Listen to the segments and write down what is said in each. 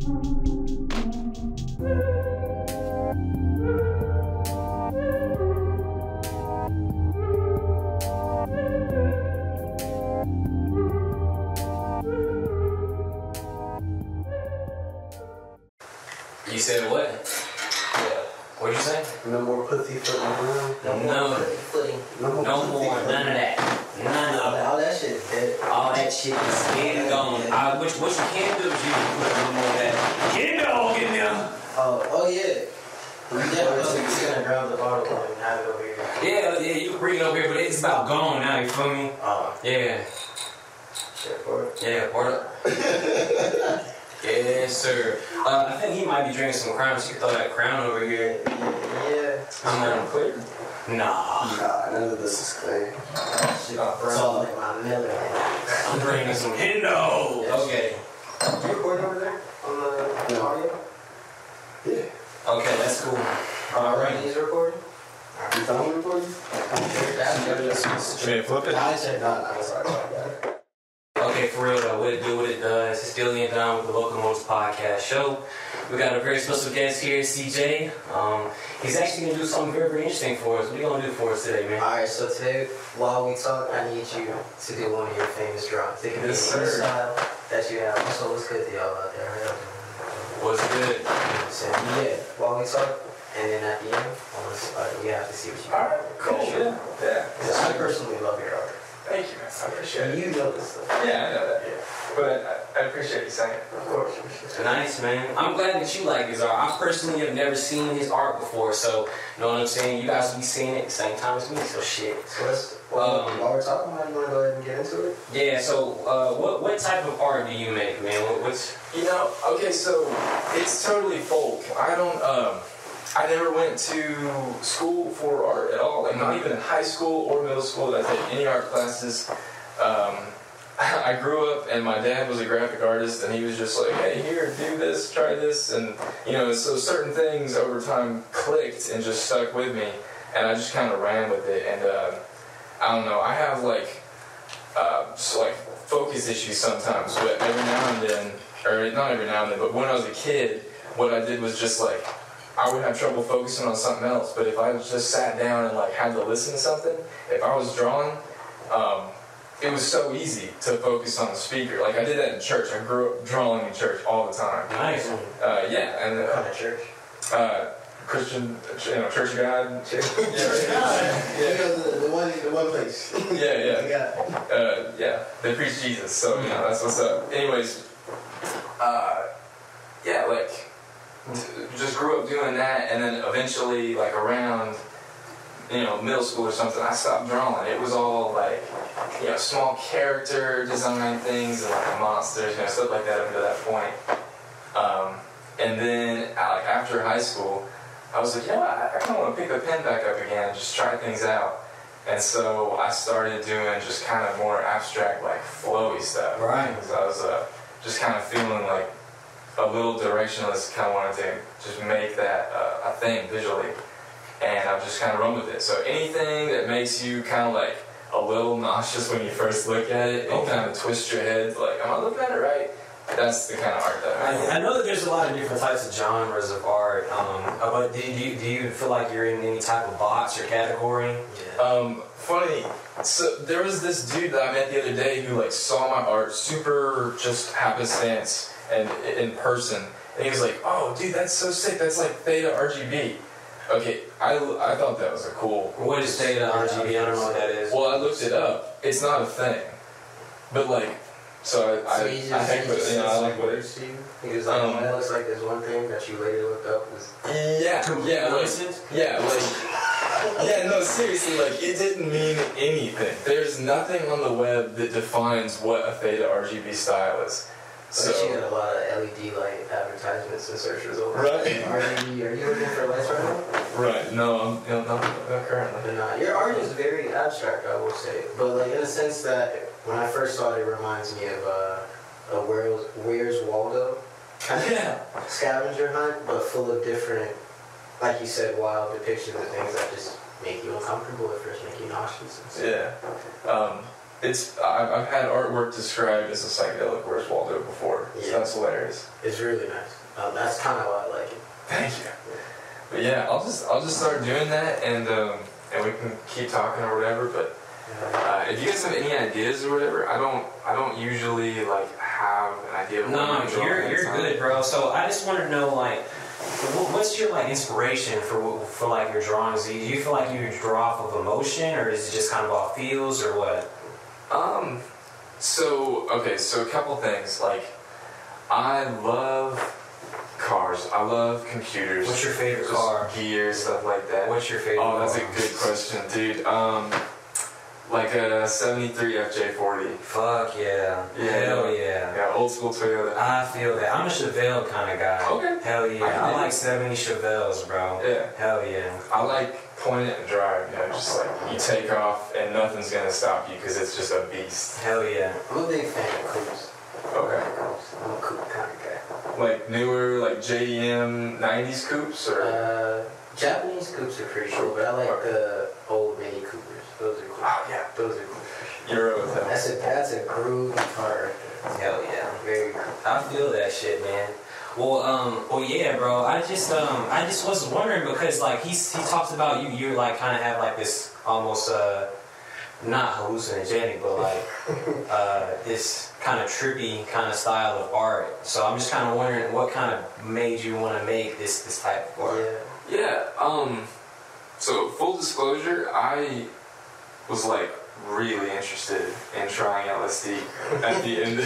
You said what? Yeah. What'd you say? No more pussy footing around. No more footing. No more. None of that. None of it. All that shit is dead. All that shit is dead and gone. What you can do is you can put a little more of that kid dog in there. Oh yeah. We're gonna grab the bottle and have it over here. Yeah, you can bring it over here, but it's about gone now, you feel me? Yeah. Shit, pour it. Yeah, pour it up. Yes, sir. I think he might be drinking some Crown, so you can throw that Crown over here. Yeah. I'm not clear. Nah, none of this is clear. Shit, brown like my Miller. I'm drinking some Hendo. Yes. Okay. You recording over there on the audio? Yeah. Okay, that's cool. All right. He's recording? You phone recording? Should we flip it? I said no, sorry. Okay, for real though, what it do, what it does. It's still in down with the Locomotives Podcast Show. We got a very special guest here, CJ. He's actually gonna do something very, very interesting for us. What are you gonna do for us today, man? Alright, so today, while we talk, I need you to do one of your famous drops. It can be any style that you have. So what's good to y'all out there? What's good? So yeah, while we talk, and then at the end, we have to see what you got. Alright, cool. Yeah. I personally love your art. Thank you, man. I appreciate it. You know this stuff. Yeah, I know that. Yeah. But I appreciate you saying it. Of course. Nice, man. I'm glad that you like his art. I personally have never seen his art before, so you know what I'm saying? You guys will be seeing it at the same time as me, so shit. So while we're talking about it, you want to go ahead and get into it? Yeah, so what type of art do you make, man? What's... You know, okay, so it's totally folk. I never went to school for art at all. Like, not even in high school or middle school did I take any art classes. I grew up, and my dad was a graphic artist, and he was just like, hey, here, do this, try this. And, you know, so certain things over time clicked and just stuck with me, and I just kind of ran with it. And, I don't know, I have, focus issues sometimes, but every now and then, or not every now and then, but when I was a kid, what I did was just, I would have trouble focusing on something else, but if I just sat down and had to listen to something, if I was drawing, it was so easy to focus on the speaker. I did that in church. I grew up drawing in church all the time. Nice. Yeah, and What kind of church? Christian, Church of God. Yeah, the one place. Yeah. They preach Jesus, so that's what's up. Anyways, just grew up doing that, and then eventually, around, middle school or something, I stopped drawing. It was all small character design things and monsters, stuff like that up to that point. And then, after high school, I was like, I kind of want to pick the pen back up again and just try things out. And so I started doing just kind of more abstract, flowy stuff. Right. Because I was just kind of feeling a little directionless, kind of wanted to just make that a thing visually. And I've just kind of run with it. So anything that makes you kind of a little nauseous when you first look at it, and kind of twist your head, am I looking at it right? That's the kind of art that I make. I know that there's a lot of different types of genres of art, but do you feel like you're in any type of box or category? Yeah. Funny, so there was this dude that I met the other day who saw my art super just happenstance and in person, and he was like, "Oh, dude, that's so sick. That's Theta RGB." Okay, I thought that was a cool. What is Theta RGB? I don't know what that is. Well, I looked it up. It's not a thing, but so I think what it is. Because that looks like there's one thing that you later looked up was no, seriously, it didn't mean anything. There's nothing on the web that defines what a Theta RGB style is. So you got a lot of LED light advertisements and search results. Right. Are you looking for lights right now? Right. No, I'm not currently. Your art is very abstract, I will say, but in a sense that when I first saw it, it reminds me of Where's Waldo kind of scavenger hunt, but full of different, like you said, wild depictions of things that just make you uncomfortable at first, make you nauseous. Yeah. I've had artwork described as a psychedelic Where's Waldo before, so that's hilarious. It's really nice. That's kind of why I like it. Thank you. But yeah, I'll just start doing that, and we can keep talking or whatever. But if you guys have any ideas or whatever, I don't usually like have an idea of what I'm doing. No, you're good, bro. So I just want to know, like, what's your like inspiration for like your drawings? Do you feel like you draw off of emotion, or is it just kind of off feels, or what? So a couple things. Like, I love cars. I love computers. What's your favorite car? Gears, stuff like that. What's your favorite car? Oh, that's a good question, dude. Like a 73 FJ40. Fuck yeah. Hell yeah. Yeah, old school Toyota. I feel that. I'm a Chevelle kind of guy. Okay. Hell yeah. I like 70 Chevelles, bro. Yeah. Hell yeah. I like point it and drive, just like you take off and nothing's gonna stop you because it's just a beast. Hell yeah. I'm a big fan of coupes. Okay. I'm a coupe kind of guy. Like newer, like JDM 90s coupes, or? Japanese coupes are pretty cool, but I like the old Mini Coopers. Those are cool. Oh yeah, those are cool. You're with them. That's a groovy car. Hell yeah. Very cool. I feel that shit, man. Well, yeah, bro. I just was wondering because like he talks about you like kind of have like this almost not hallucinogenic, but like this kind of trippy kind of style of art. So I'm just kind of wondering what kind of made you want to make this type of art. Yeah. So full disclosure, I was like really interested in trying LSD at the end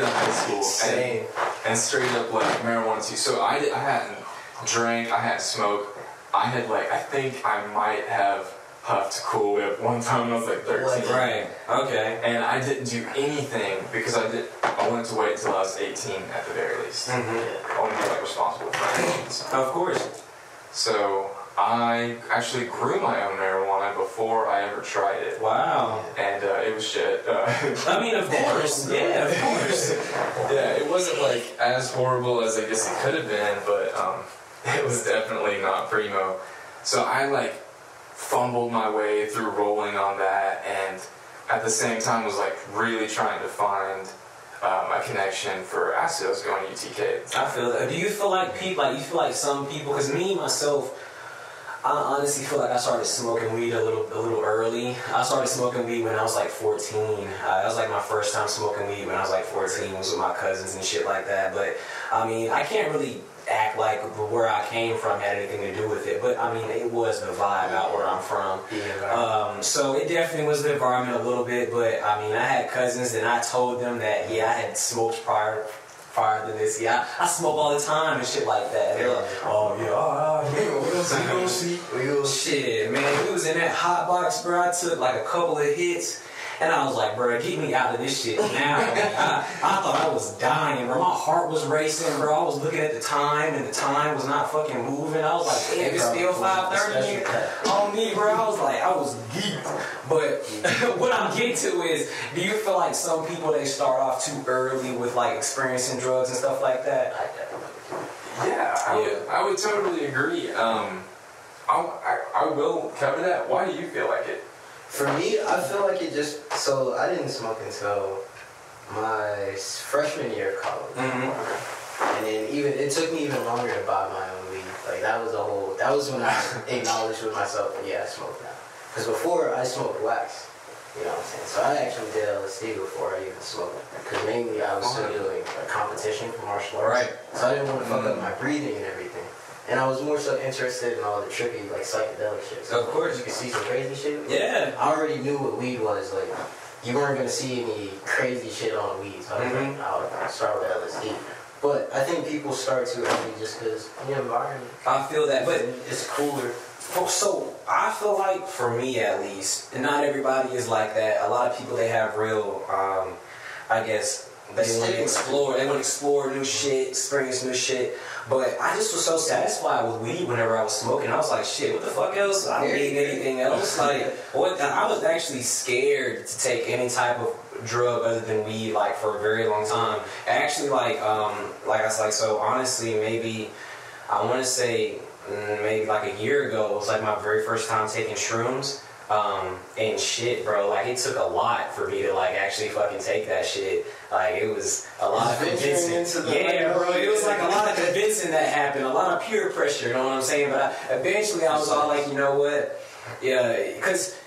of high school. Same. And straight up like marijuana too. So I hadn't drank, I hadn't smoked. I had like, I think I might have puffed Cool Whip one time when I was like 13. Right. Okay. And I didn't do anything because I wanted to wait until I was 18 at the very least. Mm-hmm. I wanted to be like responsible for my actions. Of course. So I actually grew my own marijuana before I ever tried it. Wow. And it was shit. I mean, of course. Yeah, of course. Yeah, it wasn't like as horrible as I guess it could have been, but it was definitely not primo. So I like fumbled my way through rolling on that, and at the same time was like really trying to find a connection for acid. I was going to UTK. I feel that. Do you feel like you feel like some people, because me myself, I honestly feel like I started smoking weed a little early. I started smoking weed when I was like 14. That was like my first time smoking weed when I was like 14. Was with my cousins and shit like that. But I mean, I can't really act like where I came from had anything to do with it. But I mean, it was the vibe out where I'm from. So it definitely was the environment a little bit. But I mean, I had cousins and I told them that I had smoked prior to this. Yeah, I smoke all the time and shit like that. They're like, oh yeah, we gonna see. Shit, man, we was in that hot box, bro. I took like a couple of hits. And I was like, bro, get me out of this shit now. I thought I was dying, bro. My heart was racing, bro. I was looking at the time, and the time was not fucking moving. I was like, damn, it's still 5:30 on me, bro. I was geeked. But what I'm getting to is, do you feel like some people, they start off too early with like experiencing drugs and stuff like that? Yeah, I would totally agree. I will cover that. Why do you feel like it? For me, I feel like it just... So, I didn't smoke until my freshman year of college. Mm-hmm. And then it took me even longer to buy my own weed. Like, that was when I acknowledged with myself that, yeah, I smoke now. Because before, I smoked wax. You know what I'm saying? So, I actually did LSD before I even smoked. Because mainly, I was still doing a competition for martial arts. Right. So, I didn't want to fuck up my breathing and everything. And I was more so interested in all the trippy, like, psychedelic shit. So of course. You could see some crazy shit. Yeah. I already knew what weed was. Like, you weren't going to see any crazy shit on weed. So I was like, I'll start with LSD. But I think people start too early just because the environment. I feel that. But it's cooler. So I feel like, for me at least, and not everybody is like that. A lot of people, they have real, I guess, they want to explore. They want to explore new shit, experience new shit. But I just was so satisfied with weed whenever I was smoking. I was like, shit, what the fuck else? I don't need anything else. Like, I was actually scared to take any type of drug other than weed, like, for a very long time. Actually, so honestly, maybe, I want to say, maybe like a year ago, it was like my very first time taking shrooms. And shit, bro, like it took a lot for me to like actually fucking take that shit. Like it was a lot of convincing. Yeah, bro, it was like a lot of convincing that happened, a lot of peer pressure, you know what I'm saying? But eventually I was all like, you know what? Yeah, because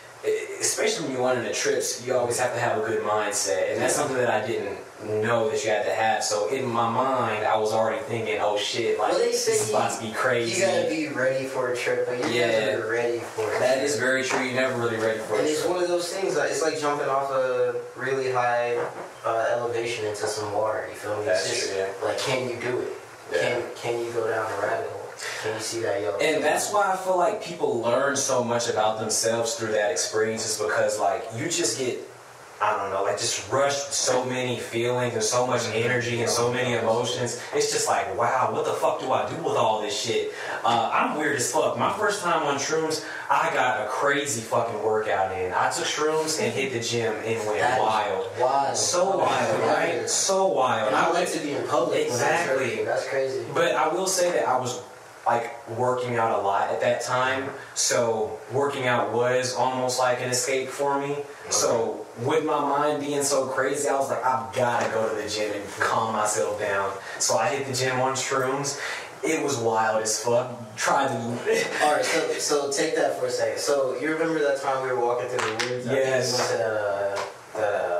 especially when you're on the trips, you always have to have a good mindset, and that's something that I didn't know that you had to have. So in my mind, I was already thinking, oh shit, like they say this is about to be crazy. You gotta be ready for a trip, but you're never ready for it. That is very true. You're never really ready for it. And it's one of those things. It's like jumping off a really high elevation into some water. You feel me? That's true. Yeah. Like, can you do it? Yeah. Can you go down a rabbit hole? Can you see that yellow? And that's why I feel like people learn so much about themselves through that experience, is because like you just get, I don't know, like just rushed with so many feelings and so much energy and so many emotions. It's just like, wow, what the fuck do I do with all this shit? I'm weird as fuck. My first time on shrooms, I got a crazy fucking workout in. I took shrooms and hit the gym and went wild. Wild. So wild, right? So wild. And I like to be in public. Exactly. That's crazy. But I will say that I was like working out a lot at that time, so working out was almost like an escape for me. So with my mind being so crazy, I was like, I've gotta go to the gym and calm myself down. So I hit the gym on shrooms. It was wild as fuck. Tried to. All right, so take that for a second. So you remember that time we were walking through the woods? Yes. I think we went to that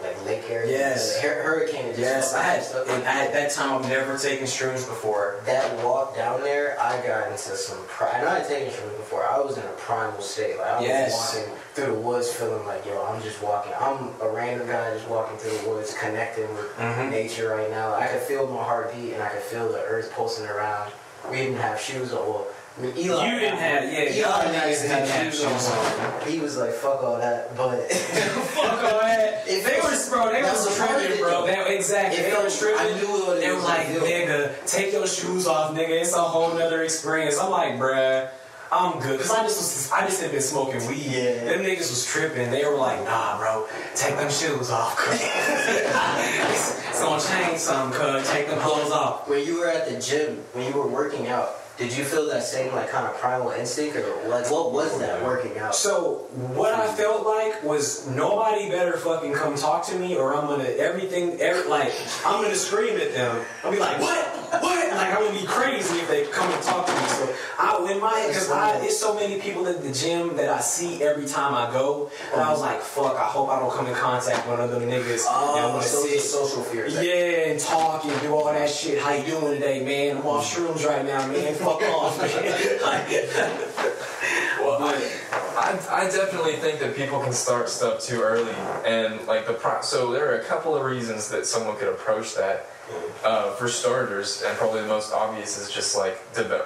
like lake area. Yes. Hurricane. Yes, at that time I've never taken shrooms before. That walk down there, I got into some pride. I had taken shrooms before. I was in a primal state. Like I was walking through the woods, feeling like, yo, I'm just walking. I'm a random guy just walking through the woods, connecting with nature right now. I could feel my heartbeat and I could feel the earth pulsing around. We didn't have shoes on. Well, Eli didn't have shoes on. He was like, fuck all that, but fuck all that. They was tripping, bro. Exactly. They were tripping. I knew what they were like, nigga, take your shoes off, nigga. It's a whole nother experience. I'm like, bruh, I'm good. Cause I just had been smoking weed. Yeah. Them niggas was tripping. They were like, nah, bro, take them shoes off. It's gonna change something, cuz. Take them clothes off. When you were at the gym, when you were working out, did you feel that same like kind of primal instinct, or like what was that working out? So what I felt like was nobody better fucking come talk to me, or I'm gonna I'm gonna scream at them. I'll be like, what? Like I'm gonna be crazy if they come and talk to me. So it's so many people at the gym that I see every time I go, and I was like, fuck, I hope I don't come in contact with one of them niggas. Oh, social fears. Yeah, and talk and do all that shit. How you doing today, man? I'm off shrooms right now, man. Fuck off, man. Well, I definitely think that people can start stuff too early, and like so there are a couple of reasons that someone could approach that. For starters, and probably the most obvious is just like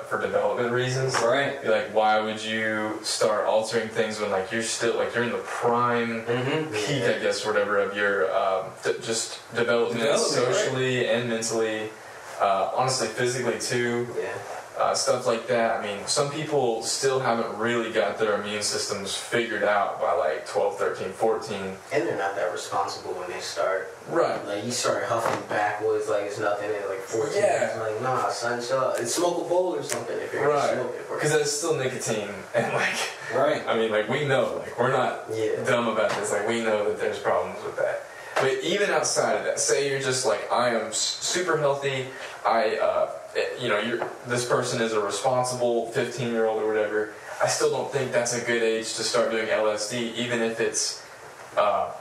for development reasons. Right. Like, why would you start altering things when like you're still like you're in the prime peak, I guess, whatever, of your just development socially and mentally, honestly, physically too. Yeah. Stuff like that. I mean, some people still haven't really got their immune systems figured out by like 12, 13, 14. And they're not that responsible when they start. Right. Like, you start huffing backwoods like it's nothing at like 14. Yeah. It's like, nah, son, chill out. And smoke a bowl or something if you're right. smoking. Because that's still nicotine. And like, right. I mean, like, we know, like, we're not dumb about this. Like, we know that there's problems with that. But even outside of that, say you're just like, I am super healthy, this person is a responsible 15-year-old or whatever, I still don't think that's a good age to start doing LSD, even if it's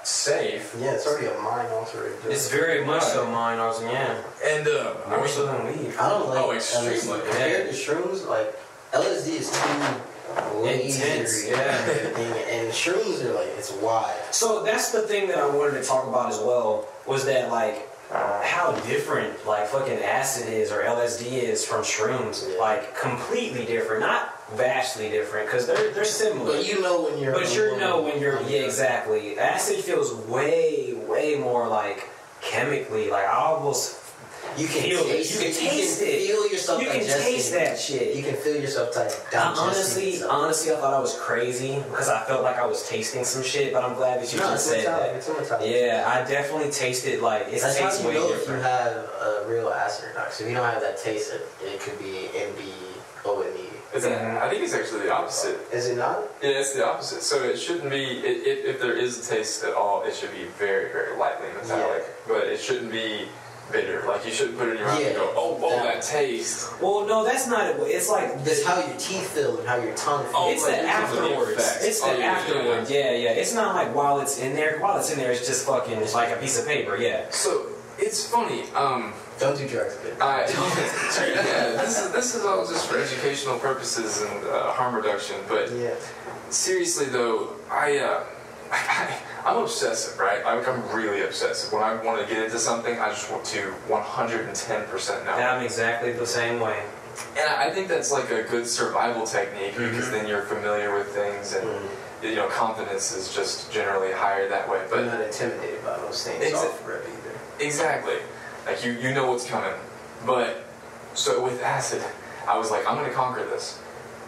safe. Yeah, it's already a mind altering. It's very much so mind altering, yeah. And more so than weed. I don't like extremely. LSD. Compared to shrooms, like LSD is too intense, and shrooms are like, it's wide. So that's the thing that I wanted to talk about as well, was that like how different like fucking acid is or LSD is from shrooms. Like completely different, not vastly different, because they're similar. But you know when you're. Yeah, exactly. Acid feels way more like chemically, like almost. You can taste it. You can feel yourself. You can taste that shit. You can feel yourself digesting. Honestly, I thought I was crazy because I felt like I was tasting some shit. But I'm glad that you just said that. Yeah, I definitely tasted like it tastes way different. If you have a real acid or not. So if you don't have that taste, it could be m.b.s. I think it's actually the opposite. Is it not? Yeah, it's the opposite. So it shouldn't be, if there is a taste at all, it should be very, very lightly metallic. But it shouldn't be bitter. Like, you shouldn't put it in your mouth and go, oh, that taste. Well, no, that's not it. It's like... It's how your teeth feel and how your tongue feels. It's the afterwards. It's the afterwards. Yeah. It's not like while it's in there. While it's in there, it's just fucking, it's like a piece of paper, yeah. So, it's funny. Don't do drugs, kid. Yeah, this is all just for educational purposes and harm reduction. But seriously, though, I'm obsessive, right? I'm really obsessive. When I want to get into something, I just want to 110% know. I'm exactly the same way. And I think that's like a good survival technique because then you're familiar with things and you know, confidence is just generally higher that way. But you're not intimidated by those things off rip either. Exactly. Like you know what's coming. But so with acid, I was like, I'm gonna conquer this.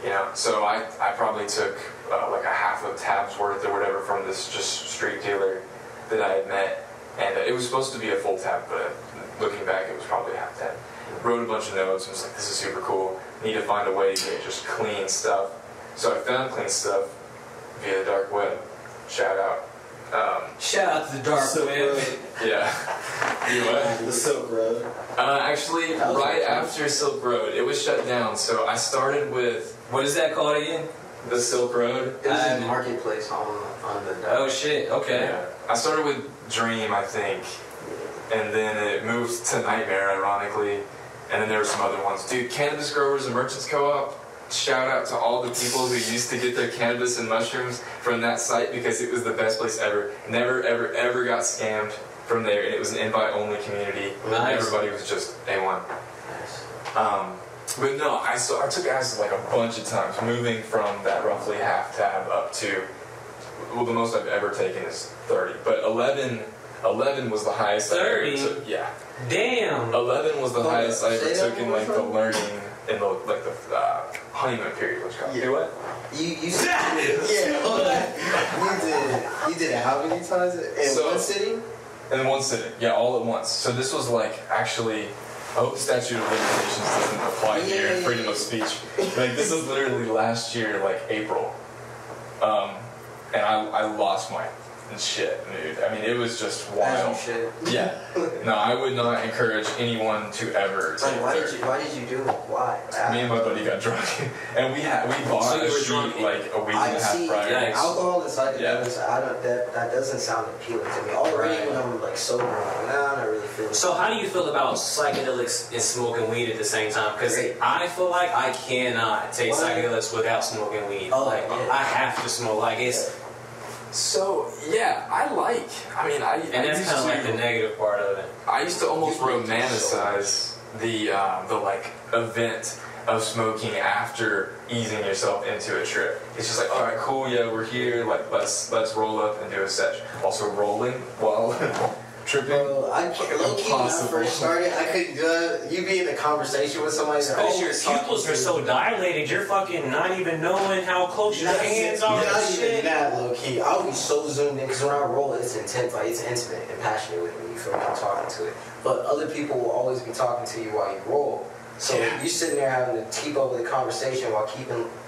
You know, so I probably took like a half a tab's worth or whatever from this just street dealer that I had met, and it was supposed to be a full tab, but looking back, it was probably a half tab. Wrote a bunch of notes and was like, this is super cool. Need to find a way to get just clean stuff. So I found clean stuff via the dark web. Shout out. Shout out to the dark web. Yeah. You what? The Silk Road. Actually, right after Silk Road, it was shut down. So I started with, what is that called again? The Silk Road. It was a marketplace on the dark. Oh shit, okay. Yeah. I started with Dream, I think. And then it moved to Nightmare, ironically. And then there were some other ones. Dude, Cannabis Growers and Merchants Co-op. Shout out to all the people who used to get their cannabis and mushrooms from that site because it was the best place ever. Never, ever, ever got scammed from there. And it was an invite-only community. Nice. Everybody was just A1. Nice. But no, I took acid like a bunch of times, moving from that roughly half tab up to, well, the most I've ever taken is 30. But 11 was the highest 30? I ever took. Yeah. Damn. 11 was the highest I ever took in like the learning, in the like the honeymoon period, which got do what? You hold on. You did it how many times? In one sitting? In one sitting, yeah, all at once. So this was like actually, I hope statute of limitations doesn't apply here, freedom of speech. Like this is literally last year, like April. And I lost my shit, dude. I mean, it was just wild. Shit. Yeah. No, I would not encourage anyone to ever. Like, why did you do it? Why? Me and my buddy got drunk, and we bought a sheet like a week and a half prior. Alcohol and psychedelics, that doesn't sound appealing to me. Already when I'm like sober, I'm not really feeling. So how do you feel about psychedelics and smoking weed at the same time? Because I feel like I cannot take psychedelics without smoking weed. I have to smoke. Like it's. So yeah, I mean, and that's kind of like the negative part of it. I used to almost romanticize the like event of smoking after easing yourself into a trip. It's just like, all right, cool, yeah, we're here. Like let's roll up and do a sesh. Also rolling while tripping. Bro, I can't. When I first started, I couldn't do it. You be in a conversation with somebody. Because your pupils are so dilated, you're fucking not even knowing how close your hands are. Not even that low key. I'll be so zoomed in because when I roll, it's intense, like it's intimate and passionate with me. You feel me? I'm talking to it. But other people will always be talking to you while you roll. So you're sitting there having to keep up with the conversation while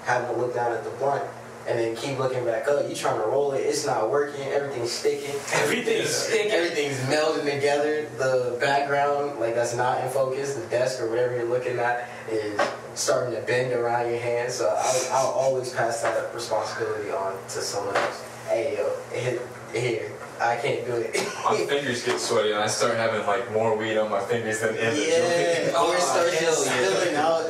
having to look down at the blunt. And then keep looking back up. You trying to roll it, it's not working. Everything's sticking. Everything's melding together. The background, like that's not in focus. The desk or whatever you're looking at is starting to bend around your hand. So I'll always pass that responsibility on to someone else. Hey, yo, here. I can't do it. My fingers get sweaty and I start having like more weed on my fingers than ever. Yeah. Or it starts just spilling out.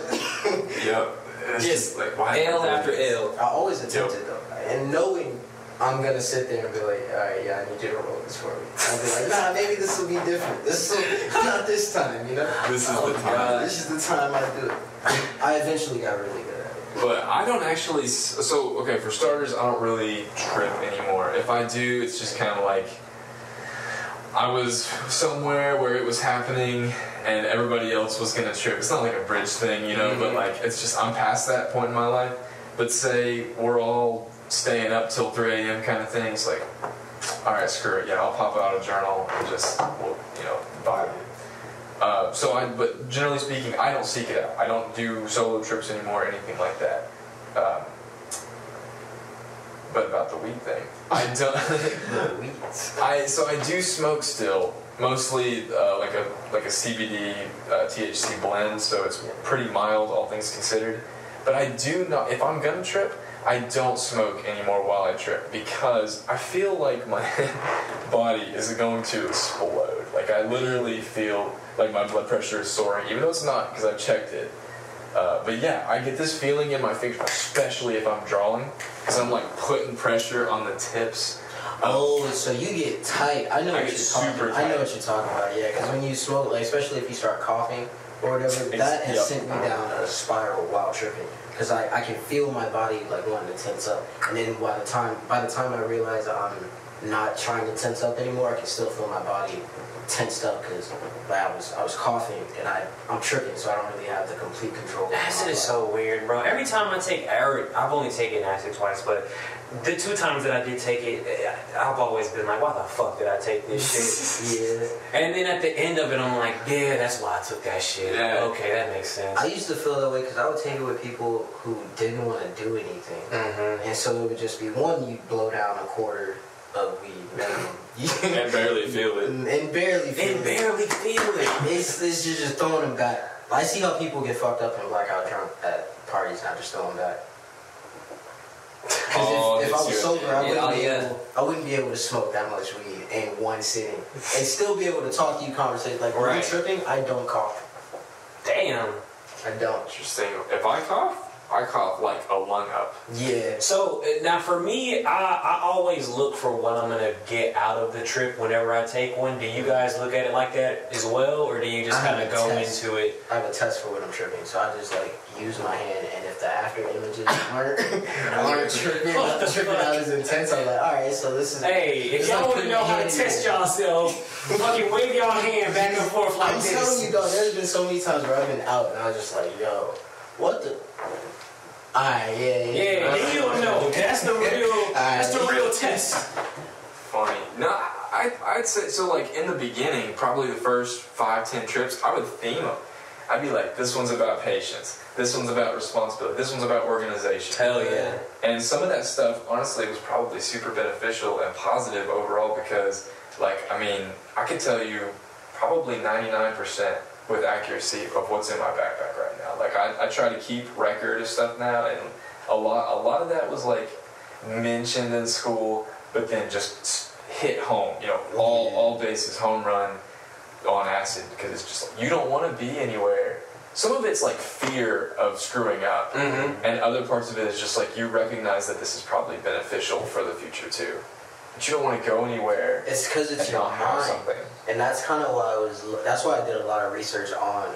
Yep. Just like L after L. I always attempt it though, and knowing I'm gonna sit there and be like, all right, yeah, I need you to roll this for me. I'll be like, nah, maybe this will be different. Not this time, you know. This is the time. This is the time I do it. I eventually got really good at it. But I don't actually. So okay, for starters, I don't really trip anymore. If I do, it's just kind of like I was somewhere where it was happening and everybody else was gonna trip. It's not like a bridge thing, you know, but like it's just I'm past that point in my life. But say we're all staying up till 3 a.m. kind of thing. It's like, all right, screw it. Yeah, I'll pop out a journal and just, we'll, you know, vibe. But generally speaking, I don't seek it out. I don't do solo trips anymore or anything like that. But about the weed thing, I don't. I do smoke still, mostly like a CBD THC blend, so it's pretty mild, all things considered. But I do not. If I'm gonna trip, I don't smoke anymore while I trip because I feel like my body is going to explode. Like I literally feel like my blood pressure is soaring, even though it's not because I've checked it. But yeah, I get this feeling in my fingers, especially if I'm drawing, because I'm like putting pressure on the tips. Oh, so you get tight. I know what you're talking about. I know what you're talking about. Yeah, because when you smoke, like especially if you start coughing or whatever, that has sent me down a spiral while tripping. Because I can feel my body like wanting to tense up, and then by the time I realize I'm not trying to tense up anymore, I can still feel my body tensed up because I was coughing and I'm tripping, so I don't really have the complete control. Acid is so weird, bro. Every time I take, I've only taken acid twice, but the 2 times that I did take it, I've always been like, why the fuck did I take this shit? Yeah. And then at the end of it, I'm like, yeah, that's why I took that shit. Yeah. Okay, that makes sense. I used to feel that way because I would take it with people who didn't want to do anything, and so it would just be one, you blow down a quarter of weed minimum. And barely feel it. And barely feel it. It's you're just throwing them back. I see how people get fucked up and blackout drunk at parties and I just throw them back. Because if I was sober, I wouldn't be able to smoke that much weed in one sitting and still be able to talk to you conversation. Like when I'm tripping, I don't cough. Damn. I don't. Interesting. If I cough like a lung up. Yeah. So now for me, I always look for what I'm gonna get out of the trip whenever I take one. Do you guys look at it like that as well, or do you just kind of go into it? I have a test for when I'm tripping, so I just like use my hand, and if the after images aren't tripping out as intense, I'm like, all right, so this is. Hey, if y'all want to know how to test yourself, fucking wave your hand back and forth like this. I'm telling you, dog. There's been so many times where I've been out, and I was just like, yo, what the. Alright, yeah, you don't know. That's the real. That's the real test. Funny. No, I'd say so. Like in the beginning, probably the first 5-10 trips, I would theme them. I'd be like, this one's about patience. This one's about responsibility. This one's about organization. Hell yeah. And some of that stuff, honestly, was probably super beneficial and positive overall because, like, I mean, I could tell you probably 99% with accuracy of what's in my backpack right now. Like I try to keep record of stuff now, and a lot of that was like mentioned in school, but then just hit home. You know, all bases home run on acid because it's just you don't want to be anywhere. Some of it's like fear of screwing up, and other parts of it is just like you recognize that this is probably beneficial for the future too. But you don't want to go anywhere. It's because it's your mind. Something. And that's kind of why that's why I did a lot of research on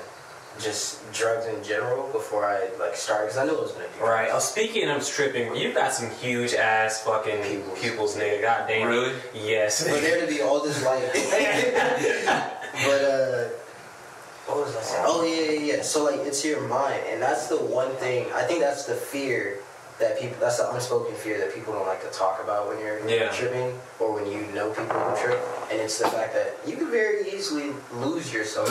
just drugs in general before I like started, because I knew it was gonna be right. Oh, speaking of tripping, you got some huge ass fucking pupils, nigga. God damn. Really? Yes. For there to be all this light. But what was I saying? Oh yeah. So like it's your mind, and that's the one thing. I think that's the fear that people. That's the unspoken fear that people don't like to talk about when you're tripping, or when you know people who trip. And it's the fact that you can very easily lose yourself.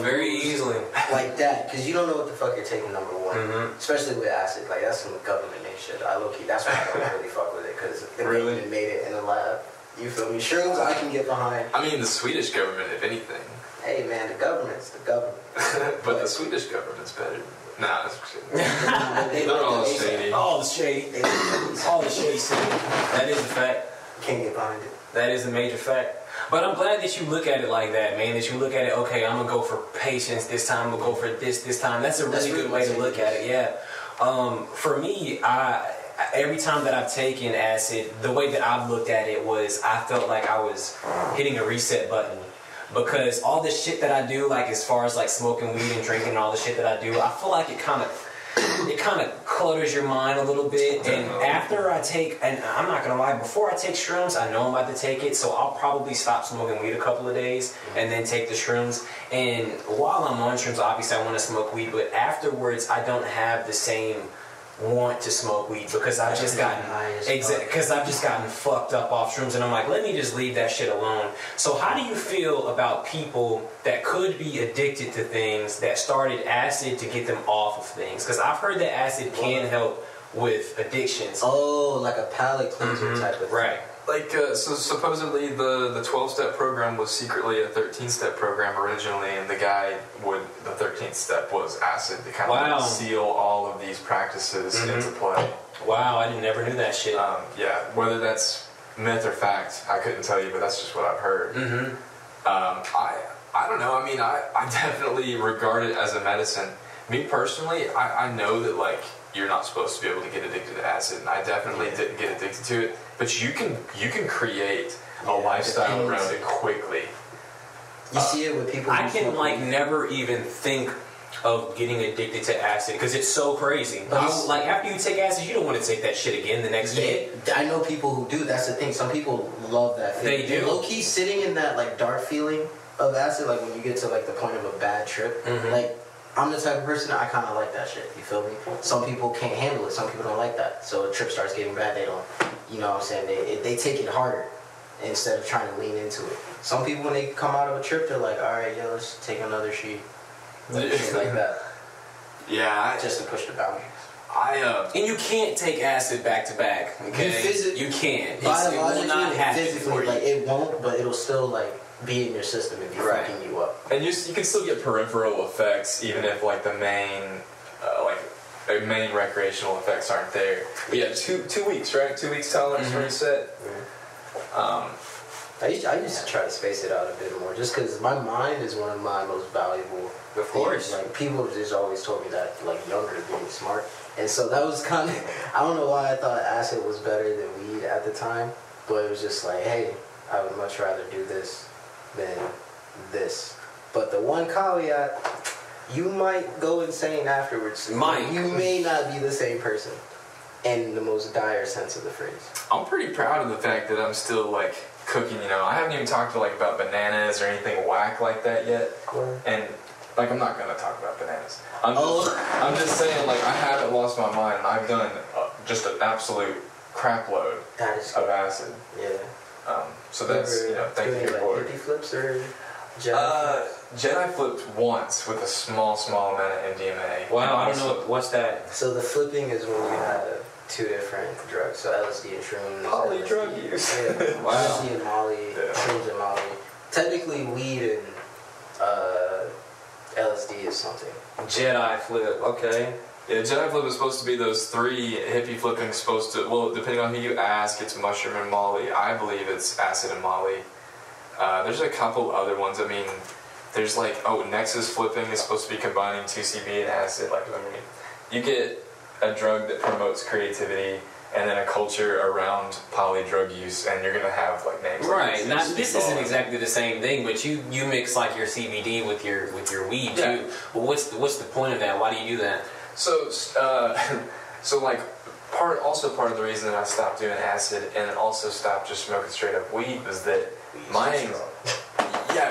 Very easily. Like that, because you don't know what the fuck you're taking. Number one, especially with acid. Like that's some government made shit. I low key. That's why I don't really fuck with it, because they even made it in the lab. You feel me? Shrooms I can get behind. I mean, the Swedish government, if anything. Hey man, the government's the government. But the Swedish government's better. Nah, that's shit. They're all shady. All the shady. All the shady shit. That is a fact. Can't get behind it. That is a major fact. But I'm glad that you look at it like that, man. That you look at it, okay, I'm going to go for patience this time. I'm going to go for this time. That's a really good way to look at it, yeah. For me, every time that I've taken acid, the way that I've looked at it was I felt like I was hitting a reset button. Because all this shit that I do, like as far as like smoking weed and drinking and all the shit that I do, I feel like it kind of clutters your mind a little bit. And after I take, and I'm not gonna lie, before I take shrooms, I know I'm about to take it, so I'll probably stop smoking weed a couple of days and then take the shrooms. And while I'm on shrooms, obviously I want to smoke weed, but afterwards I don't have the same want to smoke weed because I've just gotten fucked up off shrooms, and I'm like, let me just leave that shit alone. So how do you feel about people that could be addicted to things that started acid to get them off of things? Because I've heard that acid can help with addictions. Oh, like a palate cleanser type of thing. Right. Like, so supposedly the 12-step program was secretly a 13-step program originally, and the 13th step was acid to kind of seal all of these practices into play. Wow, I never knew that shit. Yeah, whether that's myth or fact, I couldn't tell you, but that's just what I've heard. I don't know. I mean, I definitely regard it as a medicine. Me personally, I know that, like, you're not supposed to be able to get addicted to acid, and I definitely didn't get addicted to it. But you can create a lifestyle around it quickly. You see it with people. I can never even think of getting addicted to acid because it's so crazy. Like after you take acid, you don't want to take that shit again the next day. I know people who do. That's the thing. Some people love that feeling. They do. Low key sitting in that like dark feeling of acid, like when you get to like the point of a bad trip, like. I'm the type of person I kind of like that shit. You feel me? Some people can't handle it. Some people don't like that. So a trip starts getting bad. They don't. You know what I'm saying? They take it harder instead of trying to lean into it. Some people when they come out of a trip, they're like, all right, yeah, let's take another sheet. Shit like that. Yeah, just to push the boundaries. And you can't take acid back to back. Okay, you can't. It will not happen physically. Like it won't, but it'll still like be in your system and be fucking you up. And you can still get peripheral effects even if like the main main recreational effects aren't there. But yeah, 2 weeks, right? 2 weeks tolerance reset. I used to try to space it out a bit more just because my mind is one of my most valuable things. Like people just always told me that like younger being smart, and so that was kind of I don't know why I thought acid was better than weed at the time, but it was just like, hey, I would much rather do this than this. But the one caveat, you might go insane afterwards. You may not be the same person in the most dire sense of the phrase. I'm pretty proud of the fact that I'm still like cooking, you know. I haven't even talked about bananas or anything whack like that yet. And like I'm not gonna talk about bananas. I'm just saying like I haven't lost my mind and I've done just an absolute crap load of acid. Yeah. So that's thank you for hippie flips or Jedi flipped once with a small amount of MDMA. Wow, I don't know what's that. So the flipping is when you have 2 different drugs, so LSD and shrooms. Poly drug use. Yeah. Wow. LSD and Molly, shrooms and Molly. Technically, weed and LSD is something. Jedi flip, okay. Yeah, Jedi flip is supposed to be those 3 hippie flipping supposed to, well, depending on who you ask, it's mushroom and Molly. I believe it's acid and Molly. There's a couple other ones. I mean, there's like, Nexus flipping is supposed to be combining 2CB and acid. Like, I mean, you get a drug that promotes creativity and then a culture around poly drug use, and you're gonna have like names. Right. Like this isn't exactly the same thing, but you mix like your CBD with your weed too. Well, what's the point of that? Why do you do that? So like part of the reason that I stopped doing acid and also stopped just smoking straight up weed was that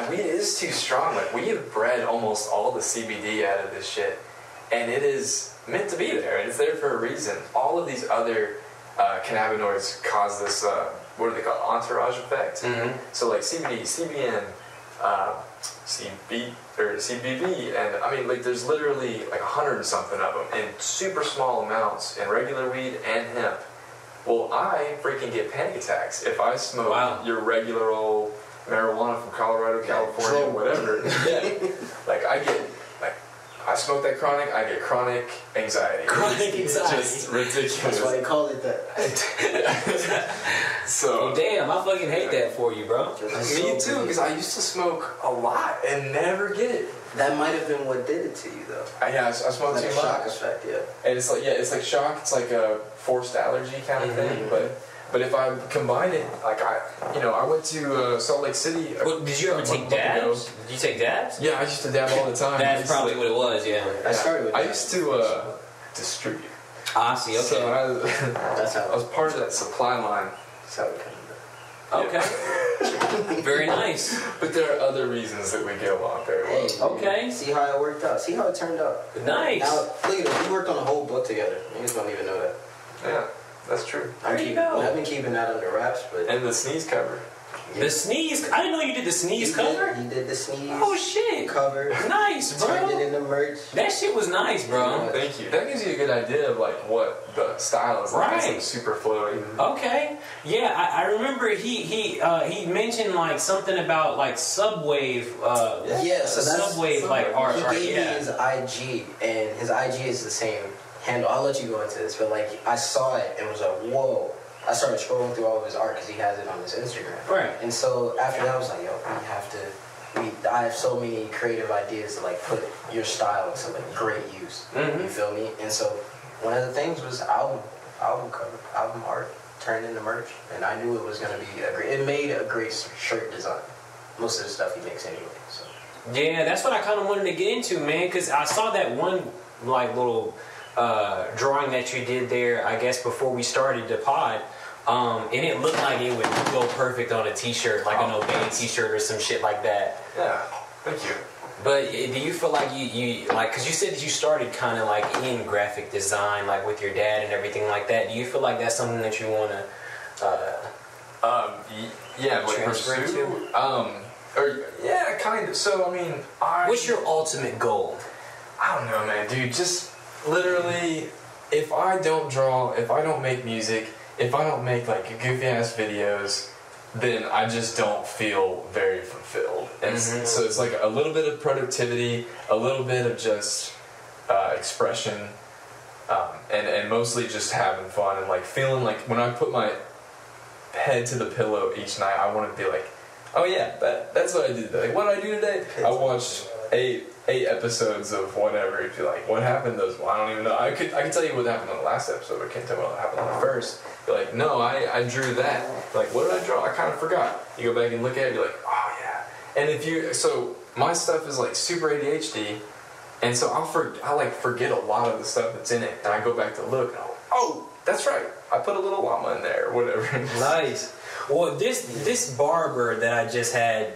weed is too strong. Like we have bred almost all the CBD out of this shit, and it is meant to be there. It's there for a reason. All of these other cannabinoids cause this what are they called? Entourage effect. Mm-hmm. So like CBD, CBN, CBV, and I mean like there's literally like 100 and something of them in super small amounts in regular weed and hemp. Well, I freaking get panic attacks if I smoke your regular old marijuana from Colorado, California, whatever. Like I smoke that chronic, I get chronic anxiety. It's just ridiculous. That's why they call it that. So damn, I fucking hate that for you, bro. Me too, because I used to smoke a lot and never get it. That might have been what did it to you, though. I smoked too much. Shock effect, yeah. And it's like shock. It's like a forced allergy kind of thing. But if I combine it, like I went to Salt Lake City. Did you ever take dabs? Did you take dabs? Yeah, I used to dab all the time. That's probably what it was. Yeah. I started with. I used to distribute. Ah, see, okay. So I was part of that supply line. That's how it came. Okay. Very nice. But there are other reasons that we get along very well. Hey, Okay. See how it worked out. See how it turned out. Nice. Now, look at it. We worked on a whole book together. You just don't even know that. Yeah, that's true. There you go. I've been keeping that under wraps, but And the sneeze cover. The sneeze. I didn't know you did the sneeze cover. He did the sneeze. Oh shit. Cover. Nice, Turned it bro. into merch. That shit was nice, bro. Thank you. That gives you a good idea of like what the style is like. It's Right. like super flowy. Okay. Yeah, I remember he mentioned like something about like SubWave. Yeah, so that's SubWave like art. He gave Yeah. me his IG, and his IG is the same handle. I'll let you go into this, but like I saw it and was like, whoa. I started scrolling through all of his art because he has it on his Instagram. Right. And so after that, I was like, yo, I have so many creative ideas to like put your style into like great use. Mhm. You feel me? And so one of the things was album cover, album art turned into merch, and I knew it was gonna be it made a great shirt design. Most of the stuff he makes anyway. So. Yeah, that's what I kind of wanted to get into, man, because I saw that one like little drawing that you did there, I guess, before we started the pod. And it looked like it would go perfect on a t-shirt, like an Obey t-shirt or some shit like that. Yeah. Thank you. But do you feel like you like, because you said that you started kind of like in graphic design, like with your dad and everything like that. Do you feel like that's something that you want to Yeah, like transfer pursue. to? Or yeah, kind of. So I mean, What's your ultimate goal? I don't know, man, dude. Just literally, if I don't draw, if I don't make music, if I don't make like goofy ass videos, then I just don't feel very fulfilled. And so it's like a little bit of productivity, a little bit of just expression, and mostly just having fun and like feeling like when I put my head to the pillow each night, I want to be like, oh yeah, that's what I did. Like, what did I do today? I watched eight episodes of whatever. If you're like, what happened? Well, I don't even know. I could tell you what happened on the last episode, but I can't tell you what happened on the first. You're like, no, I drew that. You're like, what did I draw? I kind of forgot. You go back and look at it. You're like, oh yeah. And so my stuff is like super ADHD, and so I like forget a lot of the stuff that's in it, and I go back to look. And oh, that's right. I put a little llama in there, or whatever. Nice. Well, this barber that I just had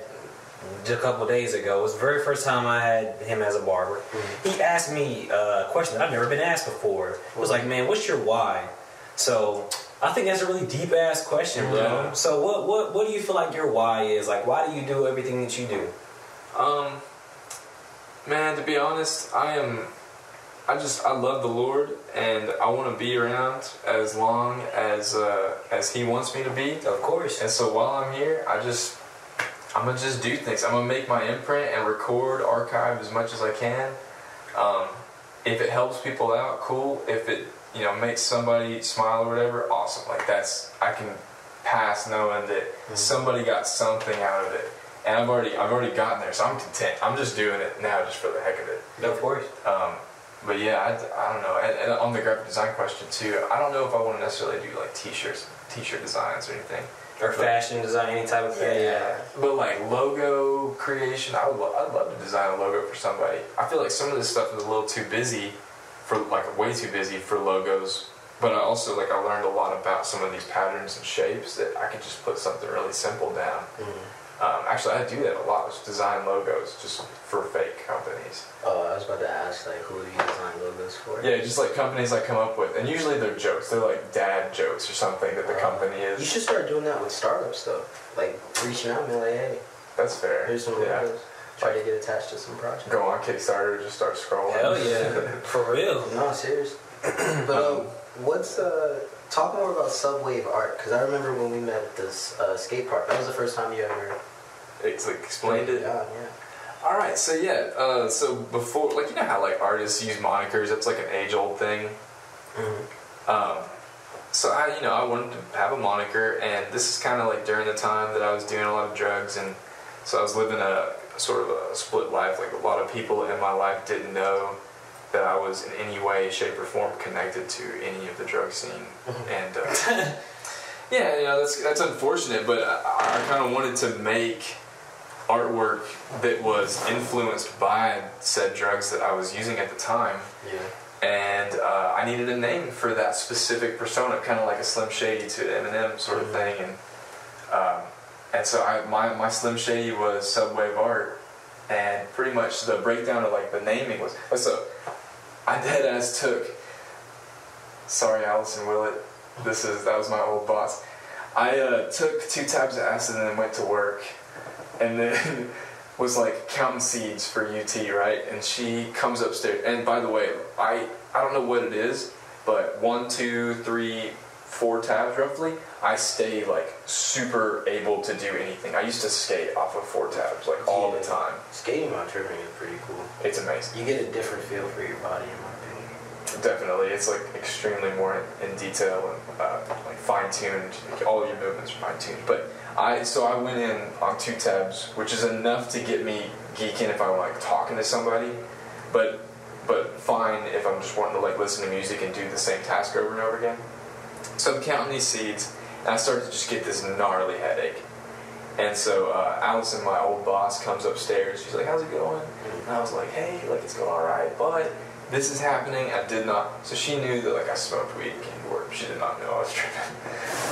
a couple days ago was the very first time I had him as a barber. Mm-hmm. He asked me a question that I've never been asked before. It was like, man, what's your why? So I think that's a really deep ass question, bro. Yeah. So what do you feel like your why is? Like, why do you do everything that you do? Man, to be honest, I love the Lord, and I want to be around as long as He wants me to be. Of course. And so while I'm here, I'm gonna just do things. I'm gonna make my imprint and record, archive as much as I can. If it helps people out, cool. If it makes somebody smile or whatever, awesome. Like I can pass knowing that somebody got something out of it. And I've already gotten there, so I'm content. I'm just doing it now just for the heck of it. Of course. But yeah, I don't know. And on the graphic design question too, I don't know if I want to necessarily do like t-shirt designs or anything. Or fashion design, any type of thing. Yeah. But like logo creation, I'd love to design a logo for somebody. I feel like some of this stuff is a little too busy way too busy for logos. But I also I learned a lot about some of these patterns and shapes that I could just put something really simple down. Actually, I do that a lot. Just design logos just for fake companies. Oh, I was about to ask, who do you design logos for? Yeah, just companies I come up with. And usually they're jokes. They're like dad jokes or something that the company is. You should start doing that with startups, though. Reaching out and being like, hey, that's fair. here's some logos. Try to get attached to some projects. Go on Kickstarter and just start scrolling. Hell yeah. For real. No, serious. But talk more about SubWave art, because I remember when we met at this skate park. That was the first time you ever explained it. Yeah. All right, so yeah, so before, you know how artists use monikers? It's like an age-old thing. So I wanted to have a moniker, and this is kind of during the time that I was doing a lot of drugs, and so I was living a sort of a split life. A lot of people in my life didn't know that I was in any way, shape, or form connected to any of the drug scene, and yeah, that's unfortunate. But I kind of wanted to make artwork that was influenced by said drugs that I was using at the time. Yeah. And I needed a name for that specific persona, kind of like a Slim Shady to Eminem sort of thing. And so my Slim Shady was SubWave art, and pretty much the breakdown of like the naming was so I deadass took. Sorry, Allison Willett. That was my old boss. I took 2 tabs of acid and then went to work, and then was like counting seeds for UT, right? And she comes upstairs. And by the way, I don't know what it is, but 1, 2, 3, 4 tabs roughly, I stay like super able to do anything. I used to skate off of 4 tabs like all the time. Skating while tripping is pretty cool. It's amazing. You get a different feel for your body, in my opinion. Definitely, it's like extremely more in detail and like fine-tuned. Like, all of your movements are fine-tuned. But I went in on 2 tabs, which is enough to get me geeking if I'm like talking to somebody, but fine if I'm just wanting to like listen to music and do the same task over and over again. So I'm counting these seeds, and I started to just get this gnarly headache. And so Allison, my old boss, comes upstairs. She's like, "How's it going?" And I was like, "Hey, like it's going all right, but this is happening." I did not. So she knew that like I smoked weed and came to work. She did not know I was tripping.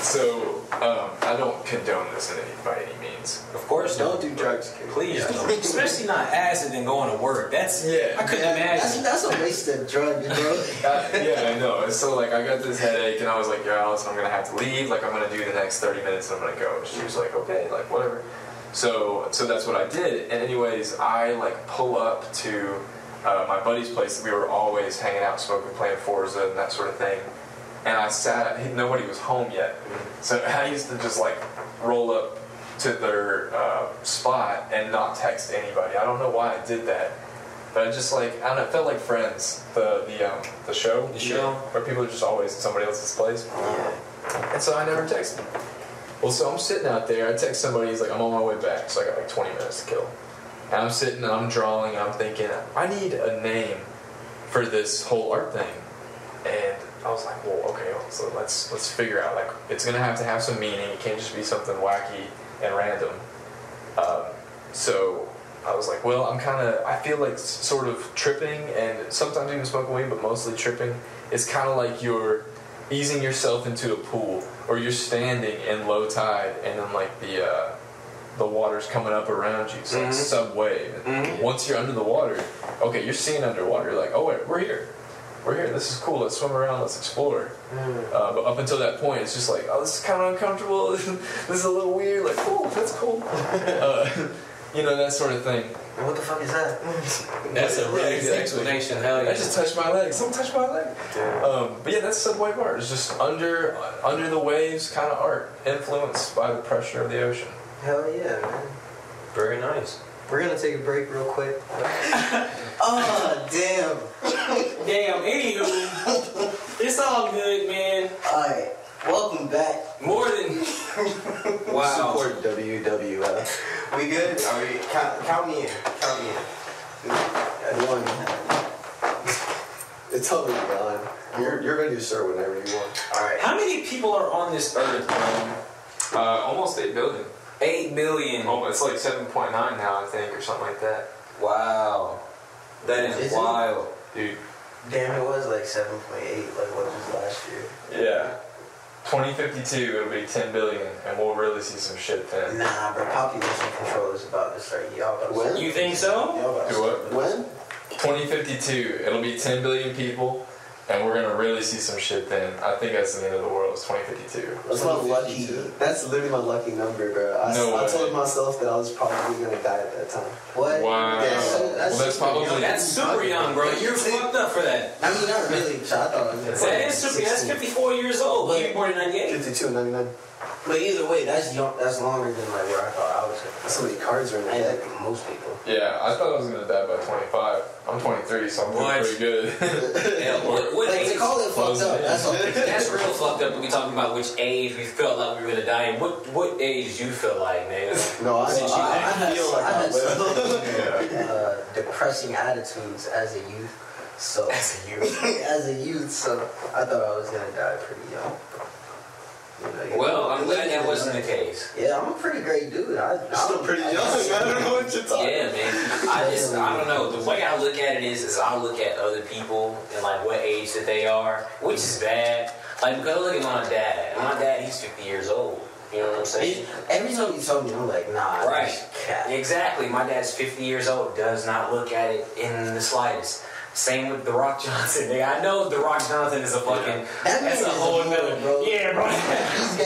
So I don't condone this by any means. Of course, don't do drugs, kid. Please don't. Especially not acid and going to work. I couldn't imagine. That's a wasted drug, bro. Yeah, I know. And so like I got this headache, and I was like, "Yo, Allison, I'm gonna have to leave. Like I'm gonna do the next 30 minutes, and I'm gonna go." She was like, "Okay, like whatever." So that's what I did. And anyways, I like pull up to my buddy's place. We were always hanging out, smoking, playing Forza, and that sort of thing. And I sat. Nobody was home yet, so I used to just like roll up to their spot and not text anybody. I don't know why I did that, but I just like I don't know. It felt like Friends, the show. The show where people are just always at somebody else's place. Yeah. And so I never texted. Well, so I'm sitting out there. I text somebody. He's like, "I'm on my way back." So I got like 20 minutes to kill. And I'm sitting and I'm drawing and I'm thinking, I need a name for this whole art thing. And I was like, well, okay, so let's figure out, like, it's gonna have to have some meaning. It can't just be something wacky and random. So I was like, well, I feel like sort of tripping and sometimes even smoking weed, but mostly tripping. It's kind of like you're easing yourself into a pool, or you're standing in low tide and then like the water's coming up around you. So it's SubWave. Mm-hmm. Once you're under the water, okay, you're seeing underwater. You're like, oh wait, we're here. This is cool. Let's swim around. Let's explore. But up until that point, it's just like, oh, this is kind of uncomfortable. This is a little weird. Like, oh, that's cool. That sort of thing. What the fuck is that? That's a really good explanation. Hell yeah. I just touched my leg. Someone touched my leg. But yeah, that's SubWave art. It's just under the waves kind of art, influenced by the pressure of the ocean. Hell yeah, man. Very nice. We're gonna take a break real quick. Oh, damn. Damn, anywho, it's all good, man. Alright, welcome back. More than... Wow. Support WWF. We good? Are we? Count me in. One. It's totally gone. You're ready to start whenever you want. Alright. How many people are on this earth, man? Almost 8 billion. 8 billion. Oh, it's like 7.9 now, I think, or something like that. Wow. That is wild. Dude. Damn, it was like 7.8, like what was last year? Yeah. 2052, it'll be 10 billion, and we'll really see some shit then. Nah, bro, population control is about to start. Y'all about to start. You think so? Do what? When? 2052, it'll be 10 billion people, and we're gonna really see some shit then. I think that's the end of the world. It's 2052. That's my lucky. That's literally my lucky number, bro. I told myself that I was probably gonna die at that time. What? Wow. That's probably. That's super young, bro. You're fucked up for that. I mean, not really. I thought I was gonna that is super. That's 54 years old. You were born in 98. 52 and 99. But either way, that's young. That's longer than like where I thought I was gonna. That's so many cards are in the deck. Most people. Yeah, I thought I was gonna die by 25. I'm 23, so I'm doing pretty good. Yeah, what like, age? They call it fucked up. That's all. That's real fucked up. We talking about which age we felt like we were gonna die, and what age you feel like, man? No, I had Yeah. depressing attitudes as a youth. So As a youth, so I thought I was gonna die pretty young. Well, I'm glad that wasn't the case. Yeah, I'm a pretty great dude. I'm still pretty young. I don't know what you're talking about. Yeah, man. I don't know. The way I look at it is I look at other people and like what age that they are, which is bad. Like, because I look at my dad. My dad, he's 50 years old. You know what I'm saying? Every time you told me, I'm like, nah, Right. cat. Exactly. My dad's 50 years old, does not look at it in the slightest. Same with The Rock Johnson. Nigga, I know The Rock Johnson is a fucking... That's a whole nother... bro. Yeah, bro.